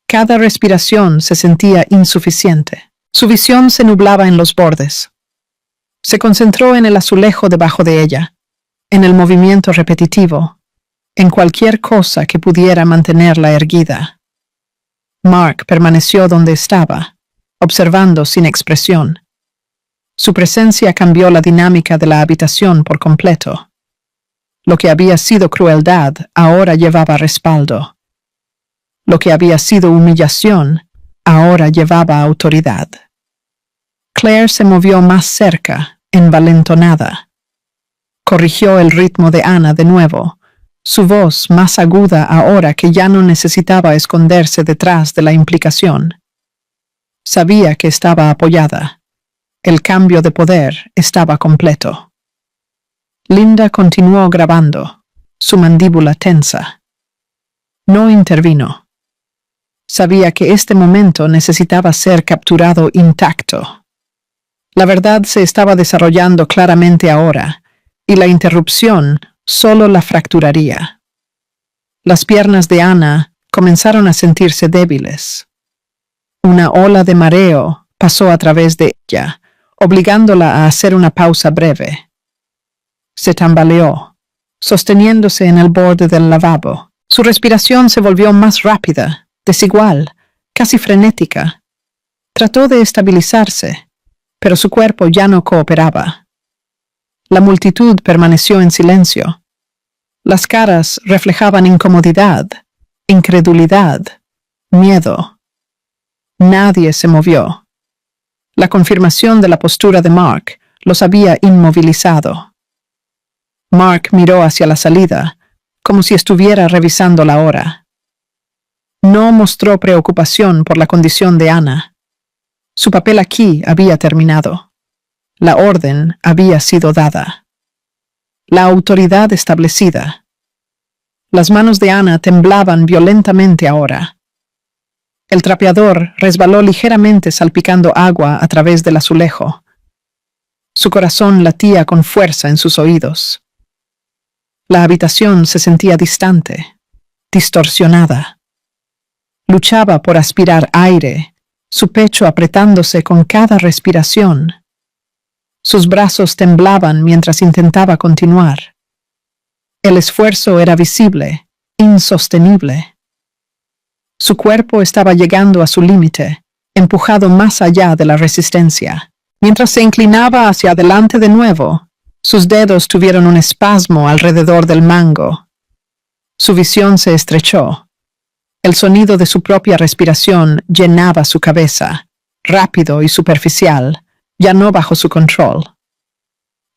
Cada respiración se sentía insuficiente. Su visión se nublaba en los bordes. Se concentró en el azulejo debajo de ella, en el movimiento repetitivo, en cualquier cosa que pudiera mantenerla erguida. Mark permaneció donde estaba, observando sin expresión. Su presencia cambió la dinámica de la habitación por completo. Lo que había sido crueldad ahora llevaba respaldo. Lo que había sido humillación ahora llevaba autoridad. Claire se movió más cerca, envalentonada. Corrigió el ritmo de Anna de nuevo, su voz más aguda ahora que ya no necesitaba esconderse detrás de la implicación. Sabía que estaba apoyada. El cambio de poder estaba completo. Linda continuó grabando, su mandíbula tensa. No intervino. Sabía que este momento necesitaba ser capturado intacto. La verdad se estaba desarrollando claramente ahora, y la interrupción solo la fracturaría. Las piernas de Anna comenzaron a sentirse débiles. Una ola de mareo pasó a través de ella, obligándola a hacer una pausa breve. Se tambaleó, sosteniéndose en el borde del lavabo. Su respiración se volvió más rápida, desigual, casi frenética. Trató de estabilizarse, pero su cuerpo ya no cooperaba. La multitud permaneció en silencio. Las caras reflejaban incomodidad, incredulidad, miedo. Nadie se movió. La confirmación de la postura de Mark los había inmovilizado. Mark miró hacia la salida, como si estuviera revisando la hora. No mostró preocupación por la condición de Anna. Su papel aquí había terminado. La orden había sido dada. La autoridad establecida. Las manos de Anna temblaban violentamente ahora. El trapeador resbaló ligeramente salpicando agua a través del azulejo. Su corazón latía con fuerza en sus oídos. La habitación se sentía distante, distorsionada. Luchaba por aspirar aire, su pecho apretándose con cada respiración. Sus brazos temblaban mientras intentaba continuar. El esfuerzo era visible, insostenible. Su cuerpo estaba llegando a su límite, empujado más allá de la resistencia. Mientras se inclinaba hacia adelante de nuevo, sus dedos tuvieron un espasmo alrededor del mango. Su visión se estrechó. El sonido de su propia respiración llenaba su cabeza, rápido y superficial, ya no bajo su control.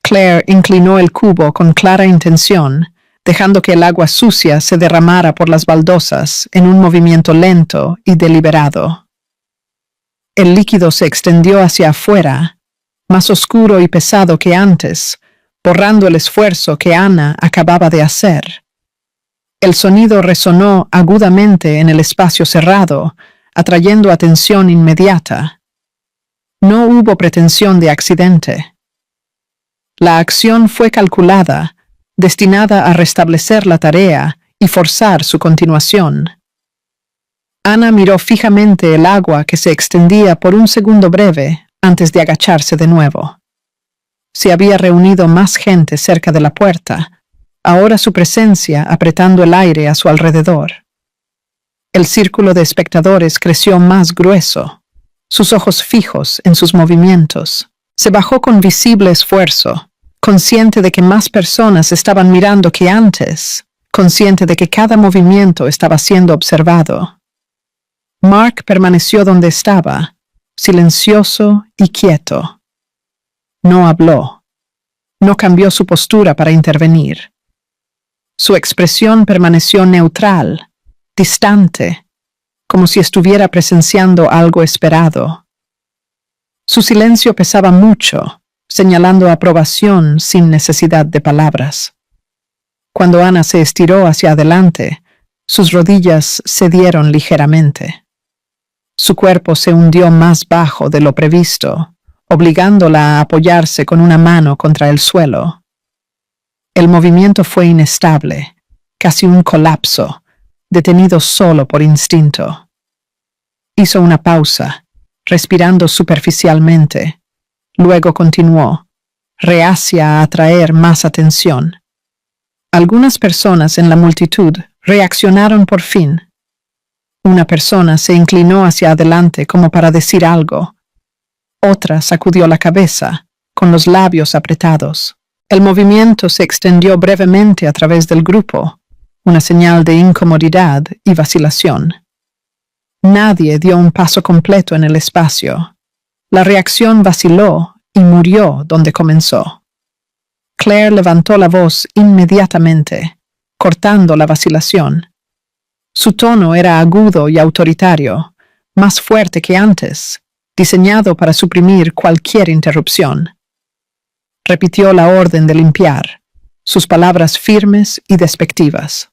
Claire inclinó el cubo con clara intención, dejando que el agua sucia se derramara por las baldosas en un movimiento lento y deliberado. El líquido se extendió hacia afuera, más oscuro y pesado que antes, borrando el esfuerzo que Ana acababa de hacer. El sonido resonó agudamente en el espacio cerrado, atrayendo atención inmediata. No hubo pretensión de accidente. La acción fue calculada, destinada a restablecer la tarea y forzar su continuación. Ana miró fijamente el agua que se extendía por un segundo breve antes de agacharse de nuevo. Se había reunido más gente cerca de la puerta, ahora su presencia apretando el aire a su alrededor. El círculo de espectadores creció más grueso, sus ojos fijos en sus movimientos. Se bajó con visible esfuerzo, consciente de que más personas estaban mirando que antes, consciente de que cada movimiento estaba siendo observado. Mark permaneció donde estaba, silencioso y quieto. No habló. No cambió su postura para intervenir. Su expresión permaneció neutral, distante, como si estuviera presenciando algo esperado. Su silencio pesaba mucho, señalando aprobación sin necesidad de palabras. Cuando Ana se estiró hacia adelante, sus rodillas cedieron ligeramente. Su cuerpo se hundió más bajo de lo previsto, obligándola a apoyarse con una mano contra el suelo. El movimiento fue inestable, casi un colapso, detenido solo por instinto. Hizo una pausa, respirando superficialmente. Luego continuó, reacia a atraer más atención. Algunas personas en la multitud reaccionaron por fin. Una persona se inclinó hacia adelante como para decir algo. Otra sacudió la cabeza, con los labios apretados. El movimiento se extendió brevemente a través del grupo, una señal de incomodidad y vacilación. Nadie dio un paso completo en el espacio. La reacción vaciló y murió donde comenzó. Claire levantó la voz inmediatamente, cortando la vacilación. Su tono era agudo y autoritario, más fuerte que antes, diseñado para suprimir cualquier interrupción. Repitió la orden de limpiar, sus palabras firmes y despectivas.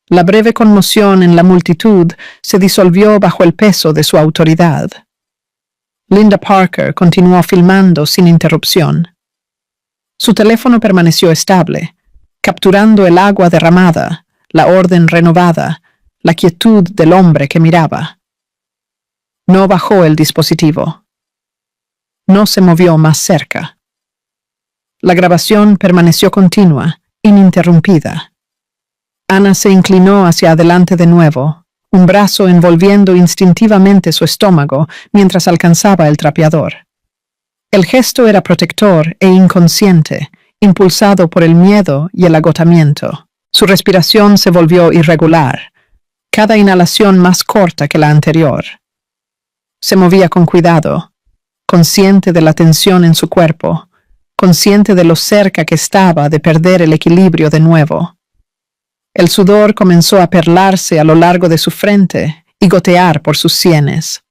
La breve conmoción en la multitud se disolvió bajo el peso de su autoridad. Linda Parker continuó filmando sin interrupción. Su teléfono permaneció estable, capturando el agua derramada, la orden renovada, la quietud del hombre que miraba. No bajó el dispositivo. No se movió más cerca. La grabación permaneció continua, ininterrumpida. Ana se inclinó hacia adelante de nuevo, un brazo envolviendo instintivamente su estómago mientras alcanzaba el trapeador. El gesto era protector e inconsciente, impulsado por el miedo y el agotamiento. Su respiración se volvió irregular, cada inhalación más corta que la anterior. Se movía con cuidado, consciente de la tensión en su cuerpo, consciente de lo cerca que estaba de perder el equilibrio de nuevo. El sudor comenzó a perlarse a lo largo de su frente y gotear por sus sienes.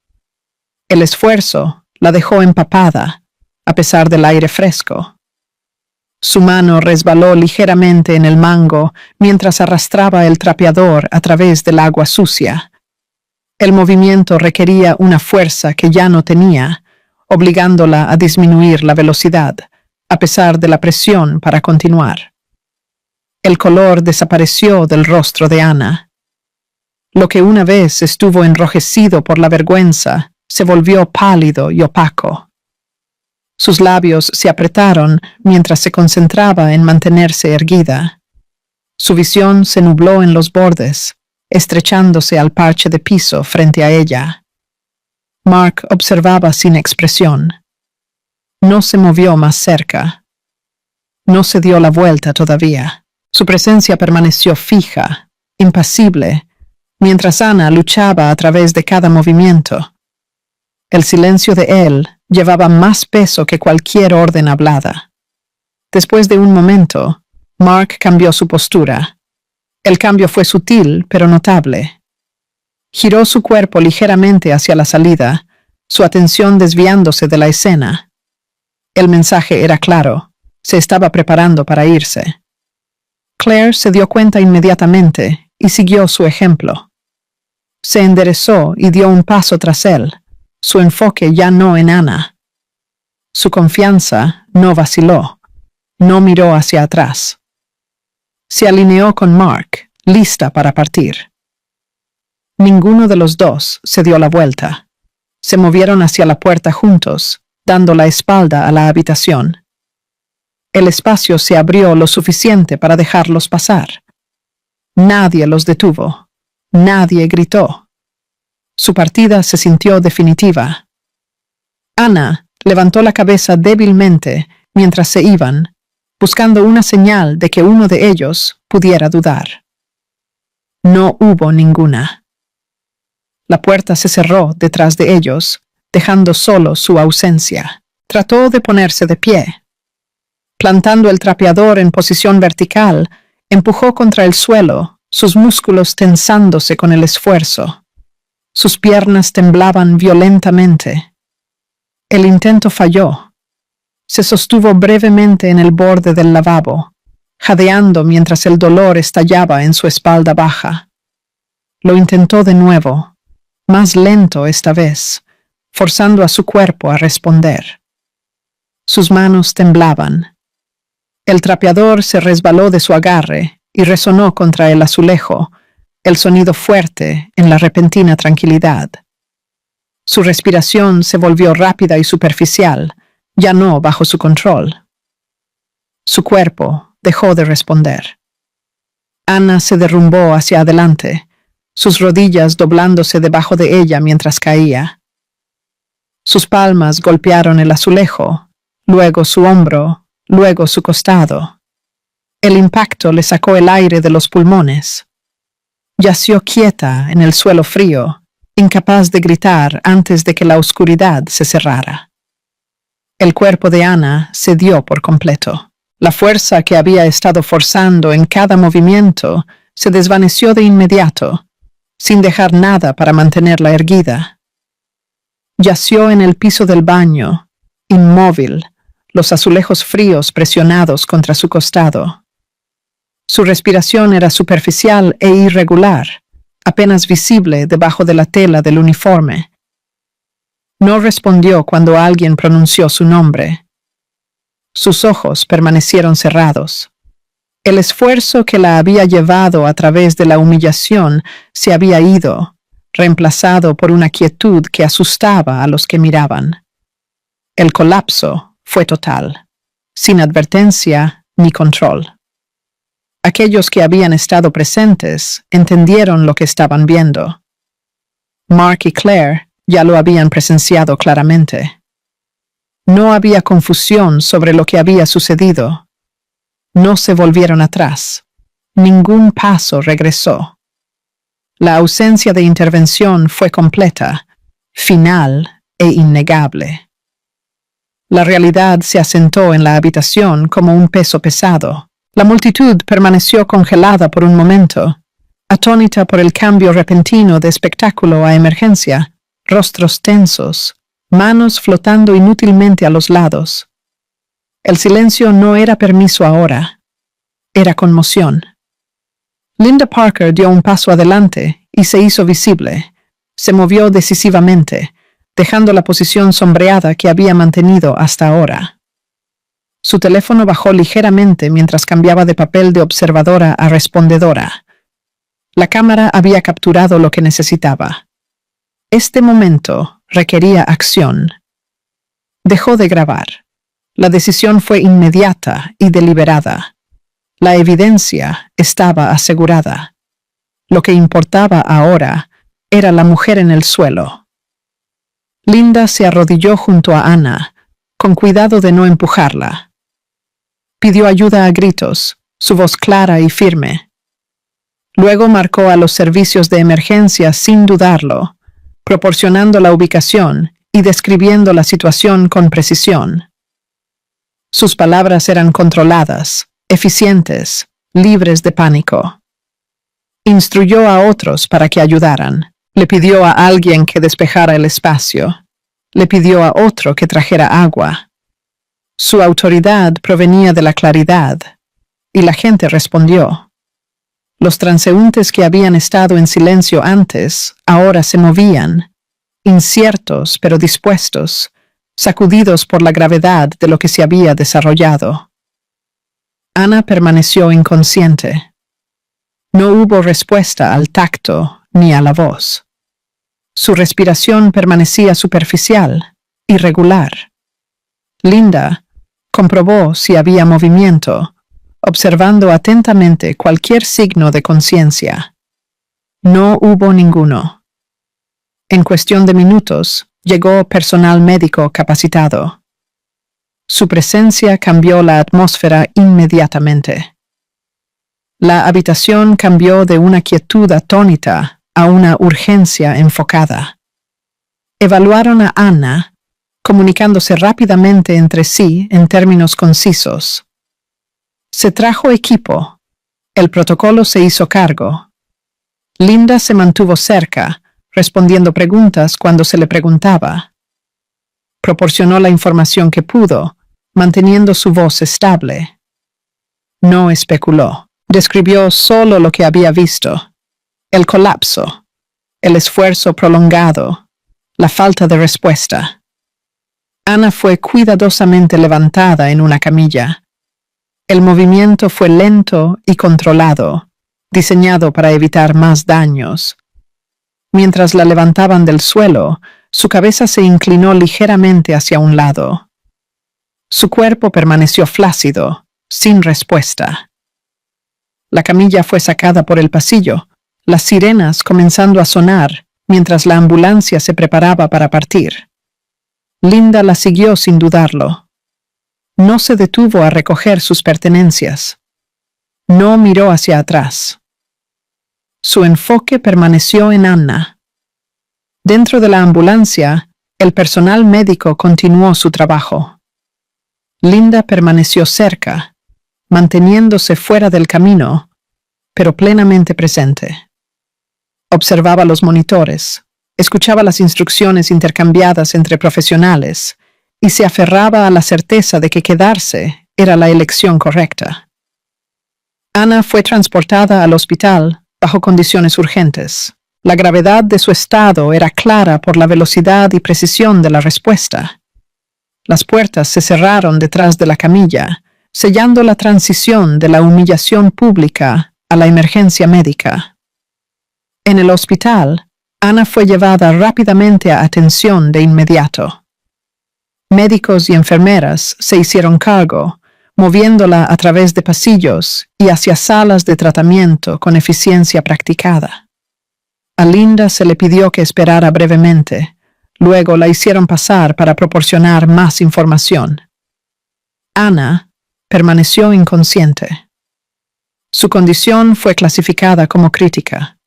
El esfuerzo la dejó empapada, a pesar del aire fresco. Su mano resbaló ligeramente en el mango mientras arrastraba el trapeador a través del agua sucia. El movimiento requería una fuerza que ya no tenía, obligándola a disminuir la velocidad, a pesar de la presión para continuar. El color desapareció del rostro de Ana. Lo que una vez estuvo enrojecido por la vergüenza se volvió pálido y opaco. Sus labios se apretaron mientras se concentraba en mantenerse erguida. Su visión se nubló en los bordes, estrechándose al parche de piso frente a ella. Mark observaba sin expresión. No se movió más cerca. No se dio la vuelta todavía. Su presencia permaneció fija, impasible, mientras Ana luchaba a través de cada movimiento. El silencio de él llevaba más peso que cualquier orden hablada. Después de un momento, Mark cambió su postura. El cambio fue sutil, pero notable. Giró su cuerpo ligeramente hacia la salida, su atención desviándose de la escena. El mensaje era claro. Se estaba preparando para irse. Claire se dio cuenta inmediatamente y siguió su ejemplo. Se enderezó y dio un paso tras él, su enfoque ya no en Anna. Su confianza no vaciló, no miró hacia atrás. Se alineó con Mark, lista para partir. Ninguno de los dos se dio la vuelta. Se movieron hacia la puerta juntos, dando la espalda a la habitación. El espacio se abrió lo suficiente para dejarlos pasar. Nadie los detuvo. Nadie gritó. Su partida se sintió definitiva. Anna levantó la cabeza débilmente mientras se iban, buscando una señal de que uno de ellos pudiera dudar. No hubo ninguna. La puerta se cerró detrás de ellos, dejando solo su ausencia. Trató de ponerse de pie. Plantando el trapeador en posición vertical, empujó contra el suelo, sus músculos tensándose con el esfuerzo. Sus piernas temblaban violentamente. El intento falló. Se sostuvo brevemente en el borde del lavabo, jadeando mientras el dolor estallaba en su espalda baja. Lo intentó de nuevo, más lento esta vez, forzando a su cuerpo a responder. Sus manos temblaban. El trapeador se resbaló de su agarre y resonó contra el azulejo, el sonido fuerte en la repentina tranquilidad. Su respiración se volvió rápida y superficial, ya no bajo su control. Su cuerpo dejó de responder. Anna se derrumbó hacia adelante, sus rodillas doblándose debajo de ella mientras caía. Sus palmas golpearon el azulejo, luego su hombro, luego su costado. El impacto le sacó el aire de los pulmones. Yació quieta en el suelo frío, incapaz de gritar antes de que la oscuridad se cerrara. El cuerpo de Anna cedió por completo. La fuerza que había estado forzando en cada movimiento se desvaneció de inmediato, sin dejar nada para mantenerla erguida. Yació en el piso del baño, inmóvil, los azulejos fríos presionados contra su costado. Su respiración era superficial e irregular, apenas visible debajo de la tela del uniforme. No respondió cuando alguien pronunció su nombre. Sus ojos permanecieron cerrados. El esfuerzo que la había llevado a través de la humillación se había ido, reemplazado por una quietud que asustaba a los que miraban. El colapso fue total, sin advertencia ni control. Aquellos que habían estado presentes entendieron lo que estaban viendo. Mark y Claire ya lo habían presenciado claramente. No había confusión sobre lo que había sucedido. No se volvieron atrás. Ningún paso regresó. La ausencia de intervención fue completa, final e innegable. La realidad se asentó en la habitación como un peso pesado. La multitud permaneció congelada por un momento, atónita por el cambio repentino de espectáculo a emergencia, rostros tensos, manos flotando inútilmente a los lados. El silencio no era permiso ahora, era conmoción. Linda Parker dio un paso adelante y se hizo visible. Se movió decisivamente, dejando la posición sombreada que había mantenido hasta ahora. Su teléfono bajó ligeramente mientras cambiaba de papel de observadora a respondedora. La cámara había capturado lo que necesitaba. Este momento requería acción. Dejó de grabar. La decisión fue inmediata y deliberada. La evidencia estaba asegurada. Lo que importaba ahora era la mujer en el suelo. Linda se arrodilló junto a Anna, con cuidado de no empujarla. Pidió ayuda a gritos, su voz clara y firme. Luego marcó a los servicios de emergencia sin dudarlo, proporcionando la ubicación y describiendo la situación con precisión. Sus palabras eran controladas, eficientes, libres de pánico. Instruyó a otros para que ayudaran. Le pidió a alguien que despejara el espacio. Le pidió a otro que trajera agua. Su autoridad provenía de la claridad, y la gente respondió. Los transeúntes que habían estado en silencio antes, ahora se movían, inciertos pero dispuestos, sacudidos por la gravedad de lo que se había desarrollado. Ana permaneció inconsciente. No hubo respuesta al tacto ni a la voz. Su respiración permanecía superficial, irregular. Linda comprobó si había movimiento, observando atentamente cualquier signo de conciencia. No hubo ninguno. En cuestión de minutos, llegó personal médico capacitado. Su presencia cambió la atmósfera inmediatamente. La habitación cambió de una quietud atónita a una urgencia enfocada. Evaluaron a Ana, comunicándose rápidamente entre sí en términos concisos. Se trajo equipo. El protocolo se hizo cargo. Linda se mantuvo cerca, respondiendo preguntas cuando se le preguntaba. Proporcionó la información que pudo, manteniendo su voz estable. No especuló. Describió solo lo que había visto. El colapso, el esfuerzo prolongado, la falta de respuesta. Ana fue cuidadosamente levantada en una camilla. El movimiento fue lento y controlado, diseñado para evitar más daños. Mientras la levantaban del suelo, su cabeza se inclinó ligeramente hacia un lado. Su cuerpo permaneció flácido, sin respuesta. La camilla fue sacada por el pasillo, las sirenas comenzando a sonar mientras la ambulancia se preparaba para partir. Linda la siguió sin dudarlo. No se detuvo a recoger sus pertenencias. No miró hacia atrás. Su enfoque permaneció en Ana. Dentro de la ambulancia, el personal médico continuó su trabajo. Linda permaneció cerca, manteniéndose fuera del camino, pero plenamente presente. Observaba los monitores, escuchaba las instrucciones intercambiadas entre profesionales y se aferraba a la certeza de que quedarse era la elección correcta. Ana fue transportada al hospital bajo condiciones urgentes. La gravedad de su estado era clara por la velocidad y precisión de la respuesta. Las puertas se cerraron detrás de la camilla, sellando la transición de la humillación pública a la emergencia médica. En el hospital, Ana fue llevada rápidamente a atención de inmediato. Médicos y enfermeras se hicieron cargo, moviéndola a través de pasillos y hacia salas de tratamiento con eficiencia practicada. A Linda se le pidió que esperara brevemente, luego la hicieron pasar para proporcionar más información. Ana permaneció inconsciente. Su condición fue clasificada como crítica.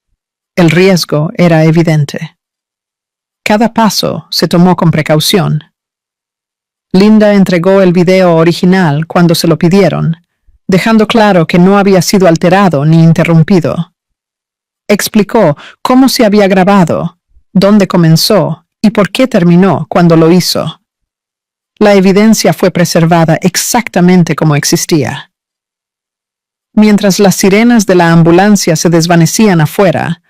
El riesgo era evidente. Cada paso se tomó con precaución. Linda entregó el video original cuando se lo pidieron, dejando claro que no había sido alterado ni interrumpido. Explicó cómo se había grabado, dónde comenzó y por qué terminó cuando lo hizo. La evidencia fue preservada exactamente como existía. Mientras las sirenas de la ambulancia se desvanecían afuera,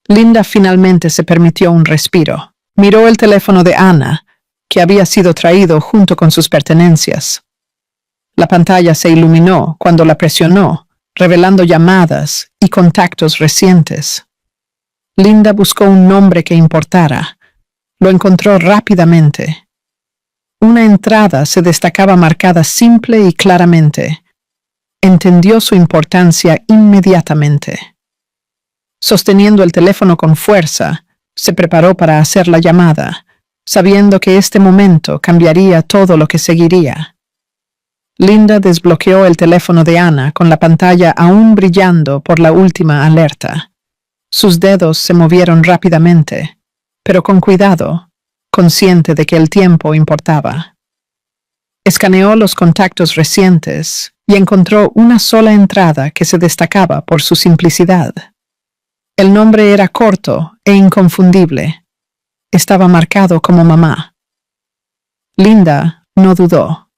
Linda finalmente se permitió un respiro. Miró el teléfono de Ana, que había sido traído junto con sus pertenencias. La pantalla se iluminó cuando la presionó, revelando llamadas y contactos recientes. Linda buscó un nombre que importara. Lo encontró rápidamente. Una entrada se destacaba marcada simple y claramente. Entendió su importancia inmediatamente. Sosteniendo el teléfono con fuerza, se preparó para hacer la llamada, sabiendo que este momento cambiaría todo lo que seguiría. Linda desbloqueó el teléfono de Ana con la pantalla aún brillando por la última alerta. Sus dedos se movieron rápidamente, pero con cuidado, consciente de que el tiempo importaba. Escaneó los contactos recientes y encontró una sola entrada que se destacaba por su simplicidad. El nombre era corto e inconfundible. Estaba marcado como mamá. Linda no dudó.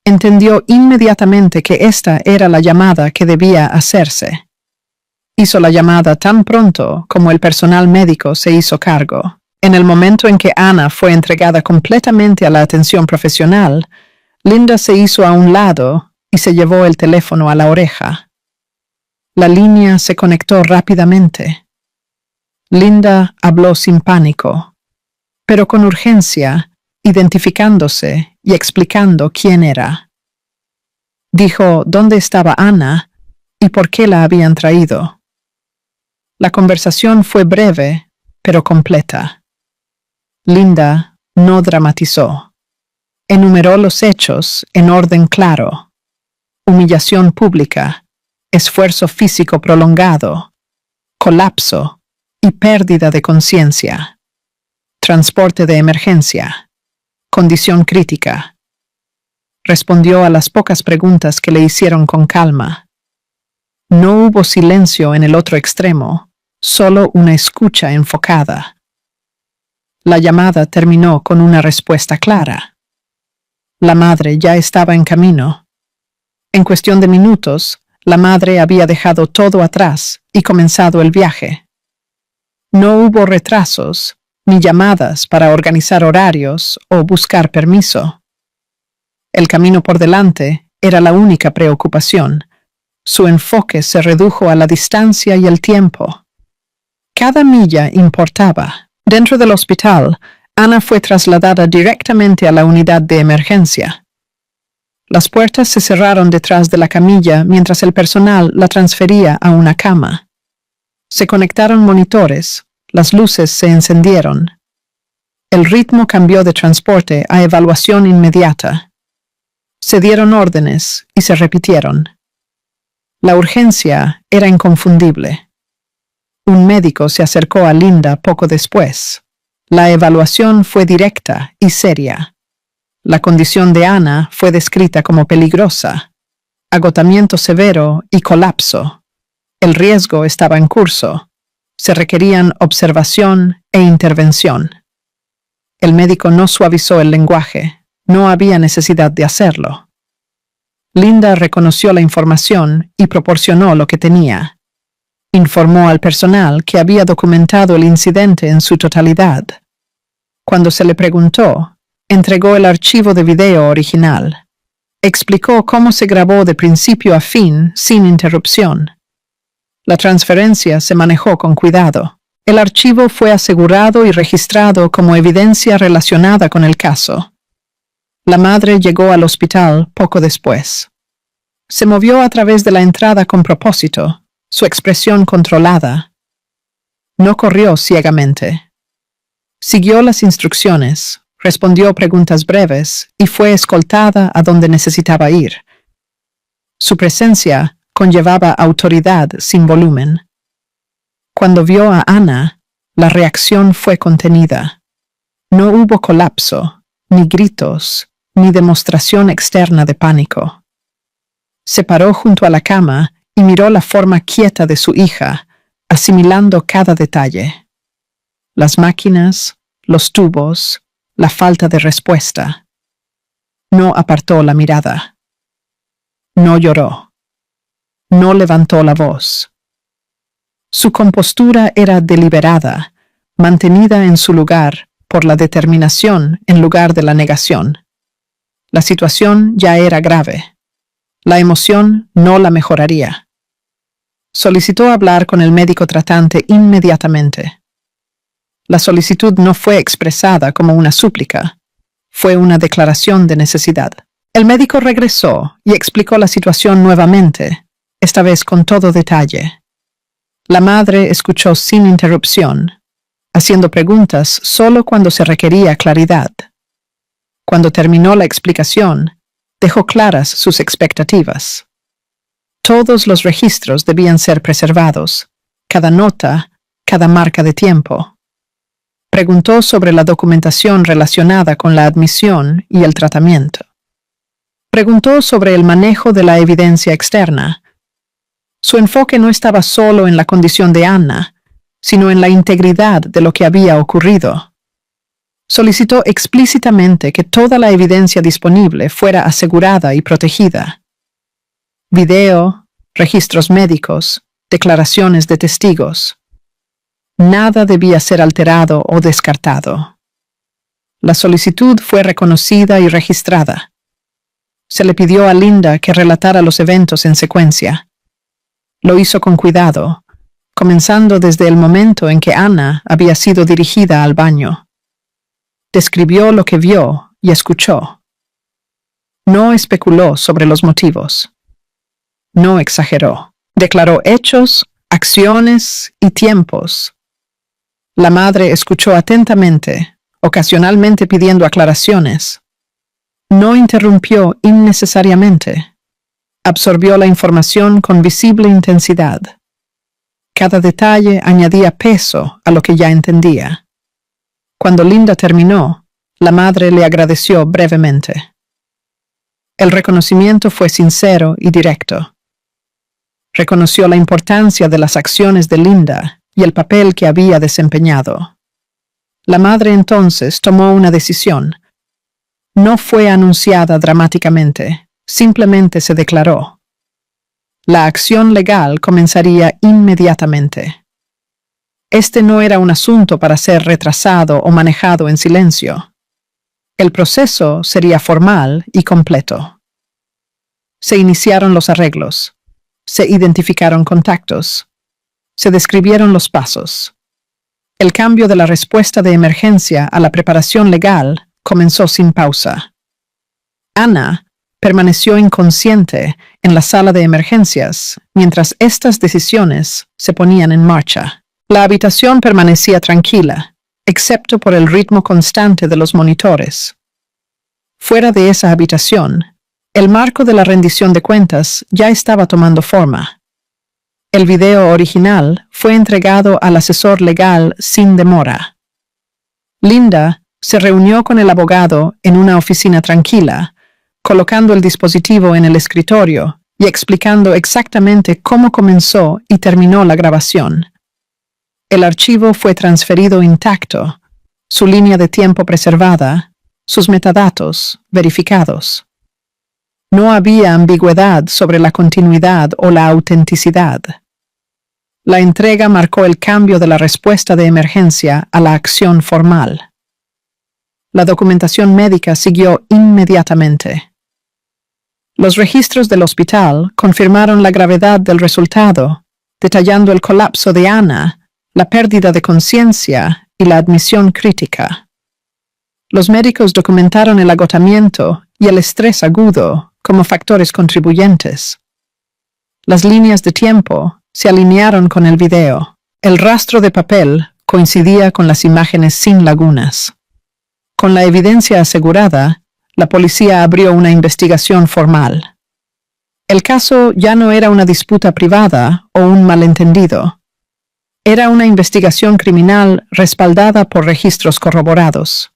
Entendió inmediatamente que esta era la llamada que debía hacerse. Hizo la llamada tan pronto como el personal médico se hizo cargo. En el momento en que Ana fue entregada completamente a la atención profesional, Linda se hizo a un lado y se llevó el teléfono a la oreja. La línea se conectó rápidamente. Linda habló sin pánico, pero con urgencia, identificándose y explicando quién era. Dijo dónde estaba Ana y por qué la habían traído. La conversación fue breve, pero completa. Linda no dramatizó. Enumeró los hechos en orden claro. Humillación pública, esfuerzo físico prolongado, colapso y pérdida de conciencia. Transporte de emergencia. Condición crítica. Respondió a las pocas preguntas que le hicieron con calma. No hubo silencio en el otro extremo, solo una escucha enfocada. La llamada terminó con una respuesta clara. La madre ya estaba en camino. En cuestión de minutos, la madre había dejado todo atrás y comenzado el viaje. No hubo retrasos, ni llamadas para organizar horarios o buscar permiso. El camino por delante era la única preocupación. Su enfoque se redujo a la distancia y el tiempo. Cada milla importaba. Dentro del hospital, Ana fue trasladada directamente a la unidad de emergencia. Las puertas se cerraron detrás de la camilla mientras el personal la transfería a una cama. Se conectaron monitores, las luces se encendieron. El ritmo cambió de transporte a evaluación inmediata. Se dieron órdenes y se repitieron. La urgencia era inconfundible. Un médico se acercó a Linda poco después. La evaluación fue directa y seria. La condición de Ana fue descrita como peligrosa, agotamiento severo y colapso. El riesgo estaba en curso. Se requerían observación e intervención. El médico no suavizó el lenguaje. No había necesidad de hacerlo. Linda reconoció la información y proporcionó lo que tenía. Informó al personal que había documentado el incidente en su totalidad. Cuando se le preguntó, entregó el archivo de video original. Explicó cómo se grabó de principio a fin sin interrupción. La transferencia se manejó con cuidado. El archivo fue asegurado y registrado como evidencia relacionada con el caso. La madre llegó al hospital poco después. Se movió a través de la entrada con propósito, su expresión controlada. No corrió ciegamente. Siguió las instrucciones, respondió preguntas breves y fue escoltada a donde necesitaba ir. Su presencia conllevaba autoridad sin volumen. Cuando vio a Ana, la reacción fue contenida. No hubo colapso, ni gritos, ni demostración externa de pánico. Se paró junto a la cama y miró la forma quieta de su hija, asimilando cada detalle. Las máquinas, los tubos, la falta de respuesta. No apartó la mirada. No lloró. No levantó la voz. Su compostura era deliberada, mantenida en su lugar por la determinación en lugar de la negación. La situación ya era grave. La emoción no la mejoraría. Solicitó hablar con el médico tratante inmediatamente. La solicitud no fue expresada como una súplica, fue una declaración de necesidad. El médico regresó y explicó la situación nuevamente, esta vez con todo detalle. La madre escuchó sin interrupción, haciendo preguntas solo cuando se requería claridad. Cuando terminó la explicación, dejó claras sus expectativas. Todos los registros debían ser preservados, cada nota, cada marca de tiempo. Preguntó sobre la documentación relacionada con la admisión y el tratamiento. Preguntó sobre el manejo de la evidencia externa. Su enfoque no estaba solo en la condición de Anna, sino en la integridad de lo que había ocurrido. Solicitó explícitamente que toda la evidencia disponible fuera asegurada y protegida. Video, registros médicos, declaraciones de testigos. Nada debía ser alterado o descartado. La solicitud fue reconocida y registrada. Se le pidió a Linda que relatara los eventos en secuencia. Lo hizo con cuidado, comenzando desde el momento en que Anna había sido dirigida al baño. Describió lo que vio y escuchó. No especuló sobre los motivos. No exageró. Declaró hechos, acciones y tiempos. La madre escuchó atentamente, ocasionalmente pidiendo aclaraciones. No interrumpió innecesariamente. Absorbió la información con visible intensidad. Cada detalle añadía peso a lo que ya entendía. Cuando Linda terminó, la madre le agradeció brevemente. El reconocimiento fue sincero y directo. Reconoció la importancia de las acciones de Linda y el papel que había desempeñado. La madre entonces tomó una decisión. No fue anunciada dramáticamente, simplemente se declaró. La acción legal comenzaría inmediatamente. Este no era un asunto para ser retrasado o manejado en silencio. El proceso sería formal y completo. Se iniciaron los arreglos. Se identificaron contactos. Se describieron los pasos. El cambio de la respuesta de emergencia a la preparación legal comenzó sin pausa. Anna permaneció inconsciente en la sala de emergencias mientras estas decisiones se ponían en marcha. La habitación permanecía tranquila, excepto por el ritmo constante de los monitores. Fuera de esa habitación, el marco de la rendición de cuentas ya estaba tomando forma. El video original fue entregado al asesor legal sin demora. Linda se reunió con el abogado en una oficina tranquila, colocando el dispositivo en el escritorio y explicando exactamente cómo comenzó y terminó la grabación. El archivo fue transferido intacto, su línea de tiempo preservada, sus metadatos verificados. No había ambigüedad sobre la continuidad o la autenticidad. La entrega marcó el cambio de la respuesta de emergencia a la acción formal. La documentación médica siguió inmediatamente. Los registros del hospital confirmaron la gravedad del resultado, detallando el colapso de Anna, la pérdida de conciencia y la admisión crítica. Los médicos documentaron el agotamiento y el estrés agudo como factores contribuyentes. Las líneas de tiempo se alinearon con el video. El rastro de papel coincidía con las imágenes sin lagunas. Con la evidencia asegurada, la policía abrió una investigación formal. El caso ya no era una disputa privada o un malentendido. Era una investigación criminal respaldada por registros corroborados.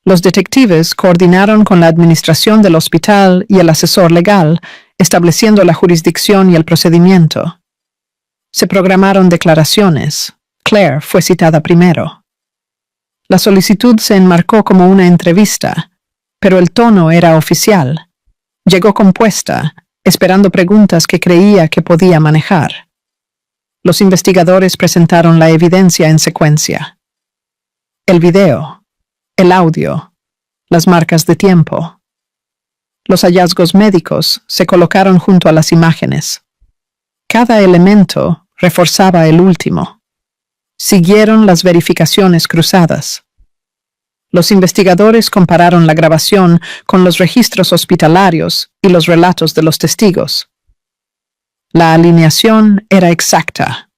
Los detectives coordinaron con la administración del hospital y el asesor legal, estableciendo la jurisdicción y el procedimiento. Se programaron declaraciones. Claire fue citada primero. La solicitud se enmarcó como una entrevista, pero el tono era oficial. Llegó compuesta, esperando preguntas que creía que podía manejar. Los investigadores presentaron la evidencia en secuencia. El video, el audio, las marcas de tiempo. Los hallazgos médicos se colocaron junto a las imágenes. Cada elemento reforzaba el último. Siguieron las verificaciones cruzadas. Los investigadores compararon la grabación con los registros hospitalarios y los relatos de los testigos. La alineación era exacta.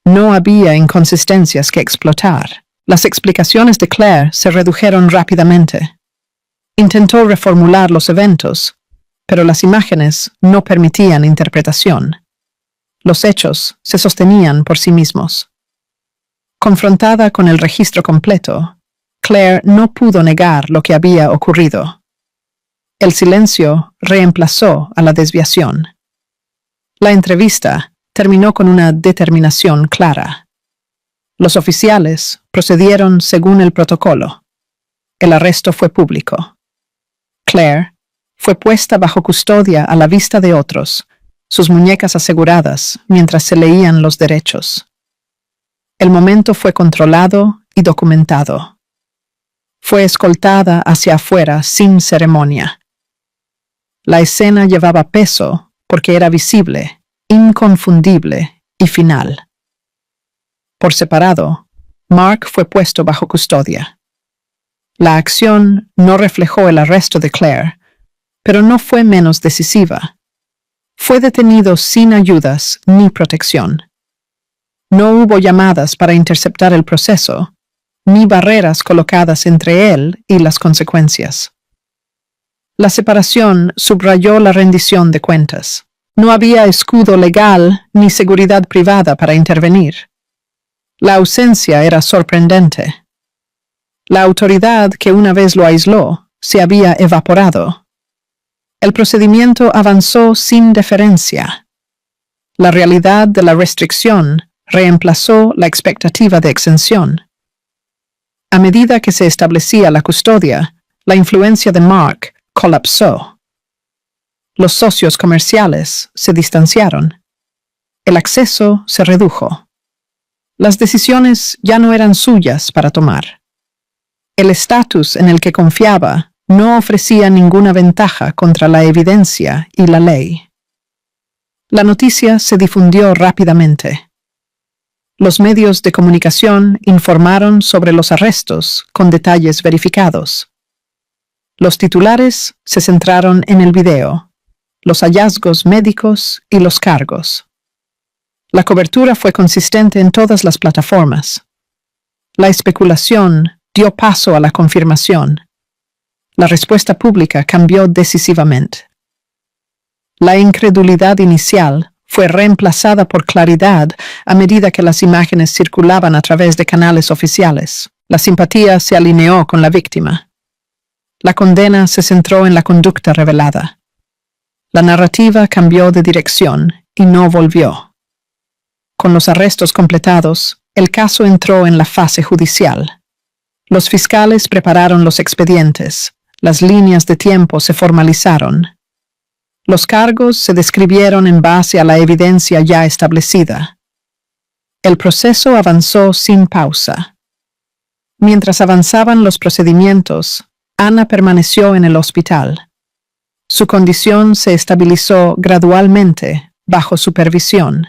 No había inconsistencias que explotar. Las explicaciones de Claire se redujeron rápidamente. Intentó reformular los eventos, pero las imágenes no permitían interpretación. Los hechos se sostenían por sí mismos. Confrontada con el registro completo, Claire no pudo negar lo que había ocurrido. El silencio reemplazó a la desviación. La entrevista terminó con una determinación clara. Los oficiales procedieron según el protocolo. El arresto fue público. Claire fue puesta bajo custodia a la vista de otros, sus muñecas aseguradas mientras se leían los derechos. El momento fue controlado y documentado. Fue escoltada hacia afuera sin ceremonia. La escena llevaba peso porque era visible, inconfundible y final. Por separado, Mark fue puesto bajo custodia. La acción no reflejó el arresto de Claire, pero no fue menos decisiva. Fue detenido sin ayudas ni protección. No hubo llamadas para interceptar el proceso, ni barreras colocadas entre él y las consecuencias. La separación subrayó la rendición de cuentas. No había escudo legal ni seguridad privada para intervenir. La ausencia era sorprendente. La autoridad que una vez lo aisló se había evaporado. El procedimiento avanzó sin deferencia. La realidad de la restricción reemplazó la expectativa de exención. A medida que se establecía la custodia, la influencia de Mark colapsó. Los socios comerciales se distanciaron. El acceso se redujo. Las decisiones ya no eran suyas para tomar. El estatus en el que confiaba no ofrecía ninguna ventaja contra la evidencia y la ley. La noticia se difundió rápidamente. Los medios de comunicación informaron sobre los arrestos con detalles verificados. Los titulares se centraron en el video, los hallazgos médicos y los cargos. La cobertura fue consistente en todas las plataformas. La especulación dio paso a la confirmación. La respuesta pública cambió decisivamente. La incredulidad inicial fue reemplazada por claridad a medida que las imágenes circulaban a través de canales oficiales. La simpatía se alineó con la víctima. La condena se centró en la conducta revelada. La narrativa cambió de dirección y no volvió. Con los arrestos completados, el caso entró en la fase judicial. Los fiscales prepararon los expedientes. Las líneas de tiempo se formalizaron. Los cargos se describieron en base a la evidencia ya establecida. El proceso avanzó sin pausa. Mientras avanzaban los procedimientos, Ana permaneció en el hospital. Su condición se estabilizó gradualmente bajo supervisión.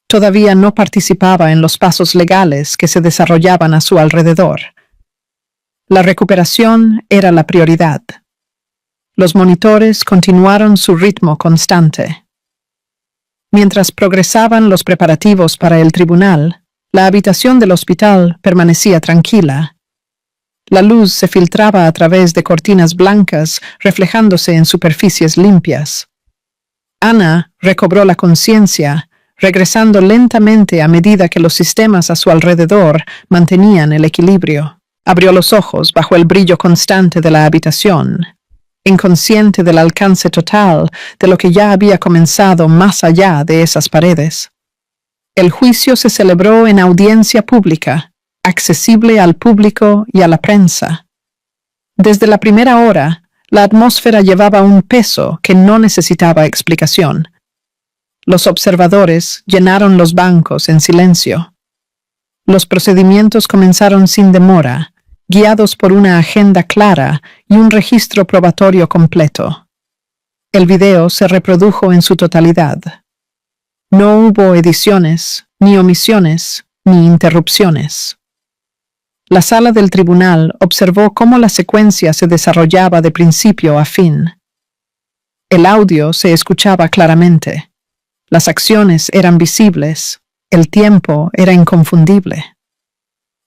Todavía no participaba en los pasos legales que se desarrollaban a su alrededor. La recuperación era la prioridad. Los monitores continuaron su ritmo constante. Mientras progresaban los preparativos para el tribunal, la habitación del hospital permanecía tranquila. La luz se filtraba a través de cortinas blancas, reflejándose en superficies limpias. Ana recobró la conciencia, regresando lentamente a medida que los sistemas a su alrededor mantenían el equilibrio. Abrió los ojos bajo el brillo constante de la habitación, inconsciente del alcance total de lo que ya había comenzado más allá de esas paredes. El juicio se celebró en audiencia pública, accesible al público y a la prensa. Desde la primera hora, la atmósfera llevaba un peso que no necesitaba explicación. Los observadores llenaron los bancos en silencio. Los procedimientos comenzaron sin demora, guiados por una agenda clara y un registro probatorio completo. El video se reprodujo en su totalidad. No hubo ediciones, ni omisiones, ni interrupciones. La sala del tribunal observó cómo la secuencia se desarrollaba de principio a fin. El audio se escuchaba claramente. Las acciones eran visibles. El tiempo era inconfundible.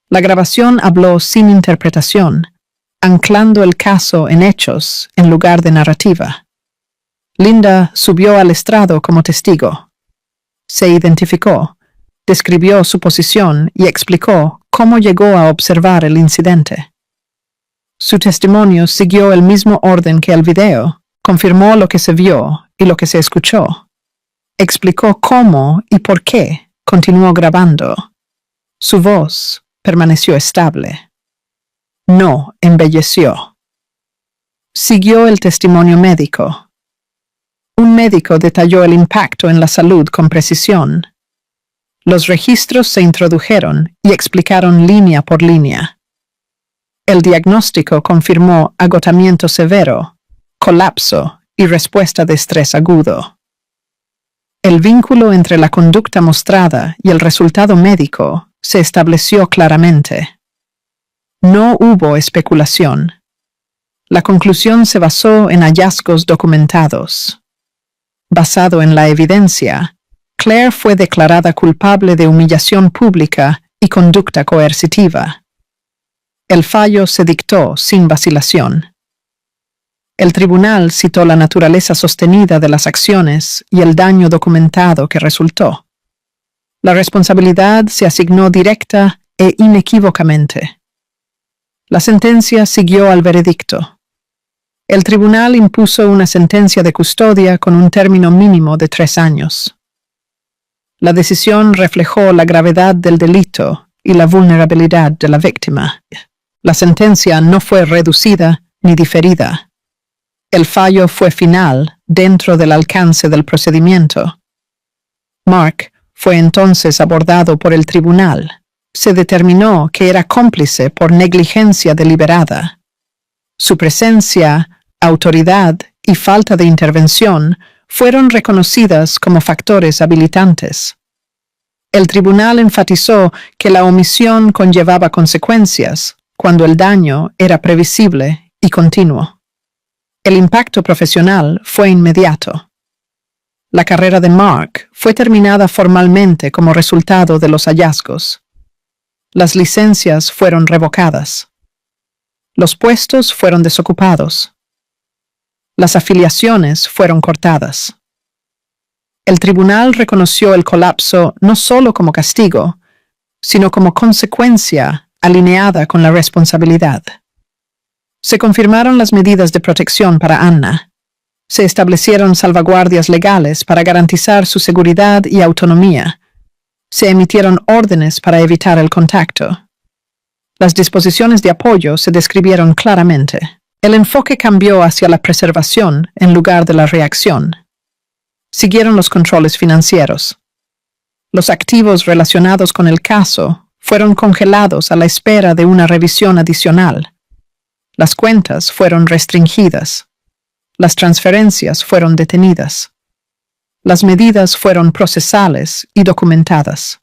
La grabación habló sin interpretación, anclando el caso en hechos en lugar de narrativa. Linda subió al estrado como testigo. Se identificó, describió su posición y explicó cómo llegó a observar el incidente. Su testimonio siguió el mismo orden que el video, confirmó lo que se vio y lo que se escuchó. Explicó cómo y por qué continuó grabando. Su voz permaneció estable. No embelleció. Siguió el testimonio médico. Un médico detalló el impacto en la salud con precisión. Los registros se introdujeron y explicaron línea por línea. El diagnóstico confirmó agotamiento severo, colapso y respuesta de estrés agudo. El vínculo entre la conducta mostrada y el resultado médico se estableció claramente. No hubo especulación. La conclusión se basó en hallazgos documentados. Basado en la evidencia, Claire fue declarada culpable de humillación pública y conducta coercitiva. El fallo se dictó sin vacilación. El tribunal citó la naturaleza sostenida de las acciones y el daño documentado que resultó. La responsabilidad se asignó directa e inequívocamente. La sentencia siguió al veredicto. El tribunal impuso una sentencia de custodia con un término mínimo de 3 años. La decisión reflejó la gravedad del delito y la vulnerabilidad de la víctima. La sentencia no fue reducida ni diferida. El fallo fue final dentro del alcance del procedimiento. Mark fue entonces abordado por el tribunal. Se determinó que era cómplice por negligencia deliberada. Su presencia, autoridad y falta de intervención fueron reconocidas como factores habilitantes. El tribunal enfatizó que la omisión conllevaba consecuencias cuando el daño era previsible y continuo. El impacto profesional fue inmediato. La carrera de Mark fue terminada formalmente como resultado de los hallazgos. Las licencias fueron revocadas. Los puestos fueron desocupados. Las afiliaciones fueron cortadas. El tribunal reconoció el colapso no solo como castigo, sino como consecuencia alineada con la responsabilidad. Se confirmaron las medidas de protección para Anna. Se establecieron salvaguardias legales para garantizar su seguridad y autonomía. Se emitieron órdenes para evitar el contacto. Las disposiciones de apoyo se describieron claramente. El enfoque cambió hacia la preservación en lugar de la reacción. Siguieron los controles financieros. Los activos relacionados con el caso fueron congelados a la espera de una revisión adicional. Las cuentas fueron restringidas. Las transferencias fueron detenidas. Las medidas fueron procesales y documentadas.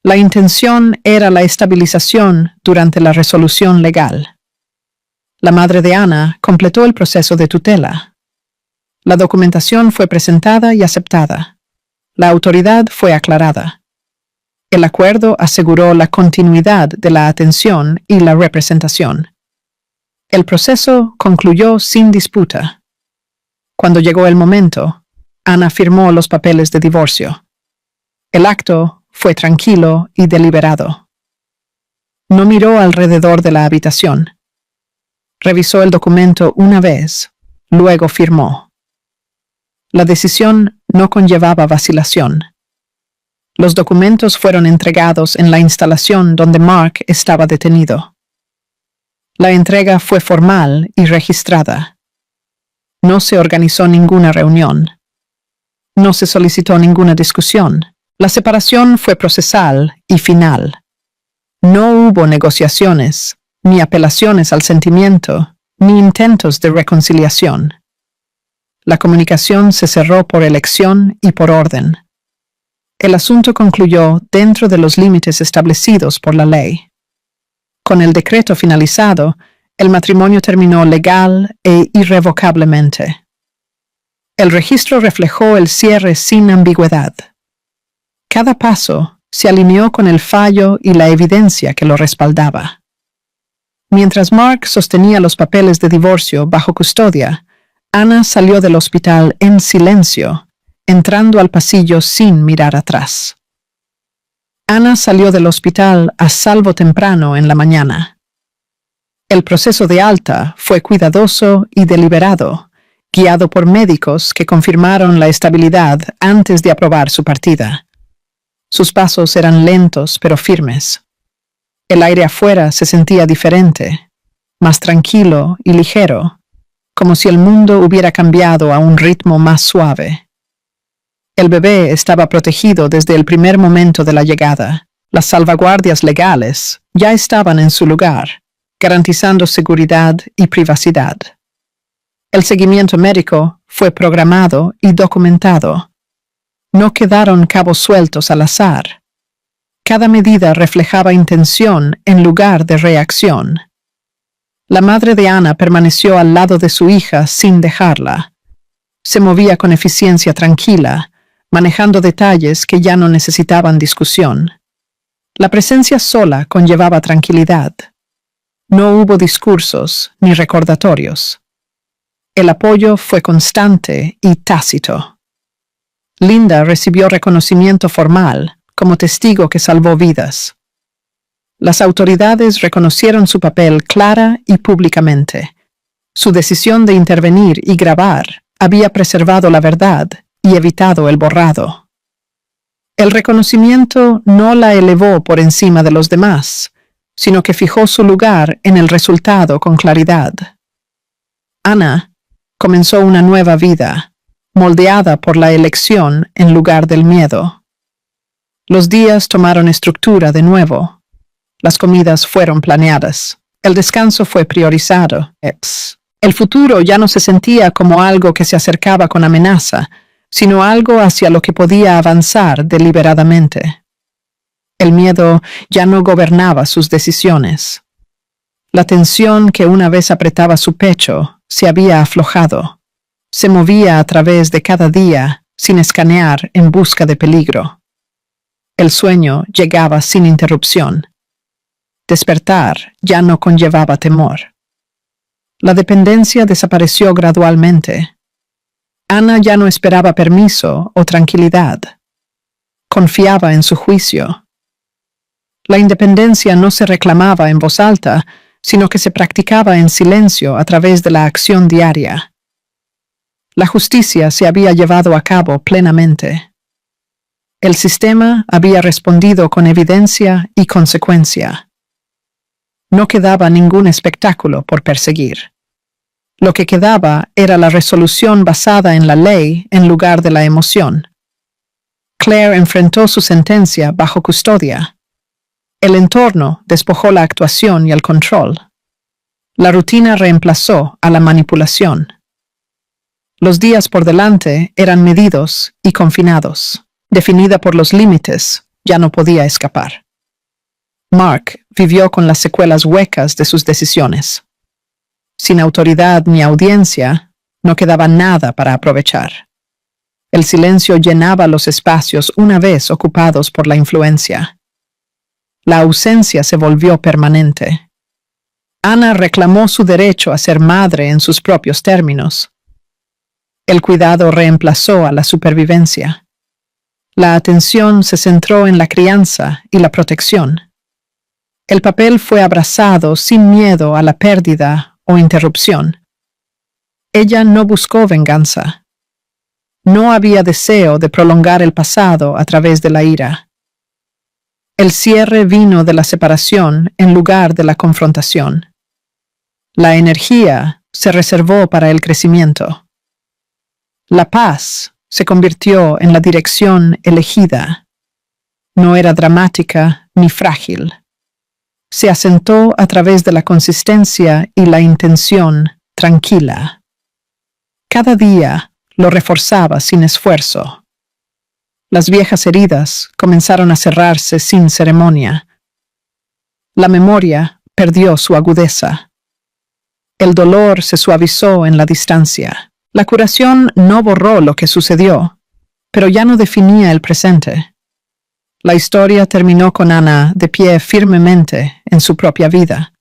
La intención era la estabilización durante la resolución legal. La madre de Anna completó el proceso de tutela. La documentación fue presentada y aceptada. La autoridad fue aclarada. El acuerdo aseguró la continuidad de la atención y la representación. El proceso concluyó sin disputa. Cuando llegó el momento, Anna firmó los papeles de divorcio. El acto fue tranquilo y deliberado. No miró alrededor de la habitación. Revisó el documento una vez, luego firmó. La decisión no conllevaba vacilación. Los documentos fueron entregados en la instalación donde Mark estaba detenido. La entrega fue formal y registrada. No se organizó ninguna reunión. No se solicitó ninguna discusión. La separación fue procesal y final. No hubo negociaciones, ni apelaciones al sentimiento, ni intentos de reconciliación. La comunicación se cerró por elección y por orden. El asunto concluyó dentro de los límites establecidos por la ley. Con el decreto finalizado, el matrimonio terminó legal e irrevocablemente. El registro reflejó el cierre sin ambigüedad. Cada paso se alineó con el fallo y la evidencia que lo respaldaba. Mientras Mark sostenía los papeles de divorcio bajo custodia, Anna salió del hospital en silencio, entrando al pasillo sin mirar atrás. Anna salió del hospital a salvo temprano en la mañana. El proceso de alta fue cuidadoso y deliberado, guiado por médicos que confirmaron la estabilidad antes de aprobar su partida. Sus pasos eran lentos pero firmes. El aire afuera se sentía diferente, más tranquilo y ligero, como si el mundo hubiera cambiado a un ritmo más suave. El bebé estaba protegido desde el primer momento de la llegada. Las salvaguardias legales ya estaban en su lugar, garantizando seguridad y privacidad. El seguimiento médico fue programado y documentado. No quedaron cabos sueltos al azar. Cada medida reflejaba intención en lugar de reacción. La madre de Ana permaneció al lado de su hija sin dejarla. Se movía con eficiencia tranquila, manejando detalles que ya no necesitaban discusión. La presencia sola conllevaba tranquilidad. No hubo discursos ni recordatorios. El apoyo fue constante y tácito. Linda recibió reconocimiento formal como testigo que salvó vidas. Las autoridades reconocieron su papel clara y públicamente. Su decisión de intervenir y grabar había preservado la verdad y evitado el borrado. El reconocimiento no la elevó por encima de los demás, sino que fijó su lugar en el resultado con claridad. Ana comenzó una nueva vida, moldeada por la elección en lugar del miedo. Los días tomaron estructura de nuevo. Las comidas fueron planeadas. El descanso fue priorizado. El futuro ya no se sentía como algo que se acercaba con amenaza, sino algo hacia lo que podía avanzar deliberadamente. El miedo ya no gobernaba sus decisiones. La tensión que una vez apretaba su pecho se había aflojado. Se movía a través de cada día sin escanear en busca de peligro. El sueño llegaba sin interrupción. Despertar ya no conllevaba temor. La dependencia desapareció gradualmente. Ana ya no esperaba permiso o tranquilidad. Confiaba en su juicio. La independencia no se reclamaba en voz alta, sino que se practicaba en silencio a través de la acción diaria. La justicia se había llevado a cabo plenamente. El sistema había respondido con evidencia y consecuencia. No quedaba ningún espectáculo por perseguir. Lo que quedaba era la resolución basada en la ley en lugar de la emoción. Claire enfrentó su sentencia bajo custodia. El entorno despojó la actuación y el control. La rutina reemplazó a la manipulación. Los días por delante eran medidos y confinados. Definida por los límites, ya no podía escapar. Mark vivió con las secuelas huecas de sus decisiones. Sin autoridad ni audiencia, no quedaba nada para aprovechar. El silencio llenaba los espacios una vez ocupados por la influencia. La ausencia se volvió permanente. Ana reclamó su derecho a ser madre en sus propios términos. El cuidado reemplazó a la supervivencia. La atención se centró en la crianza y la protección. El papel fue abrazado sin miedo a la pérdida o interrupción. Ella no buscó venganza. No había deseo de prolongar el pasado a través de la ira. El cierre vino de la separación en lugar de la confrontación. La energía se reservó para el crecimiento. La paz se convirtió en la dirección elegida. No era dramática ni frágil. Se asentó a través de la consistencia y la intención tranquila. Cada día lo reforzaba sin esfuerzo. Las viejas heridas comenzaron a cerrarse sin ceremonia. La memoria perdió su agudeza. El dolor se suavizó en la distancia. La curación no borró lo que sucedió, pero ya no definía el presente. La historia terminó con Ana de pie firmemente en su propia vida.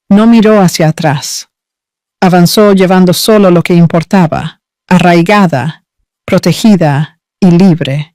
No miró hacia atrás. Avanzó llevando solo lo que importaba, arraigada, protegida y libre.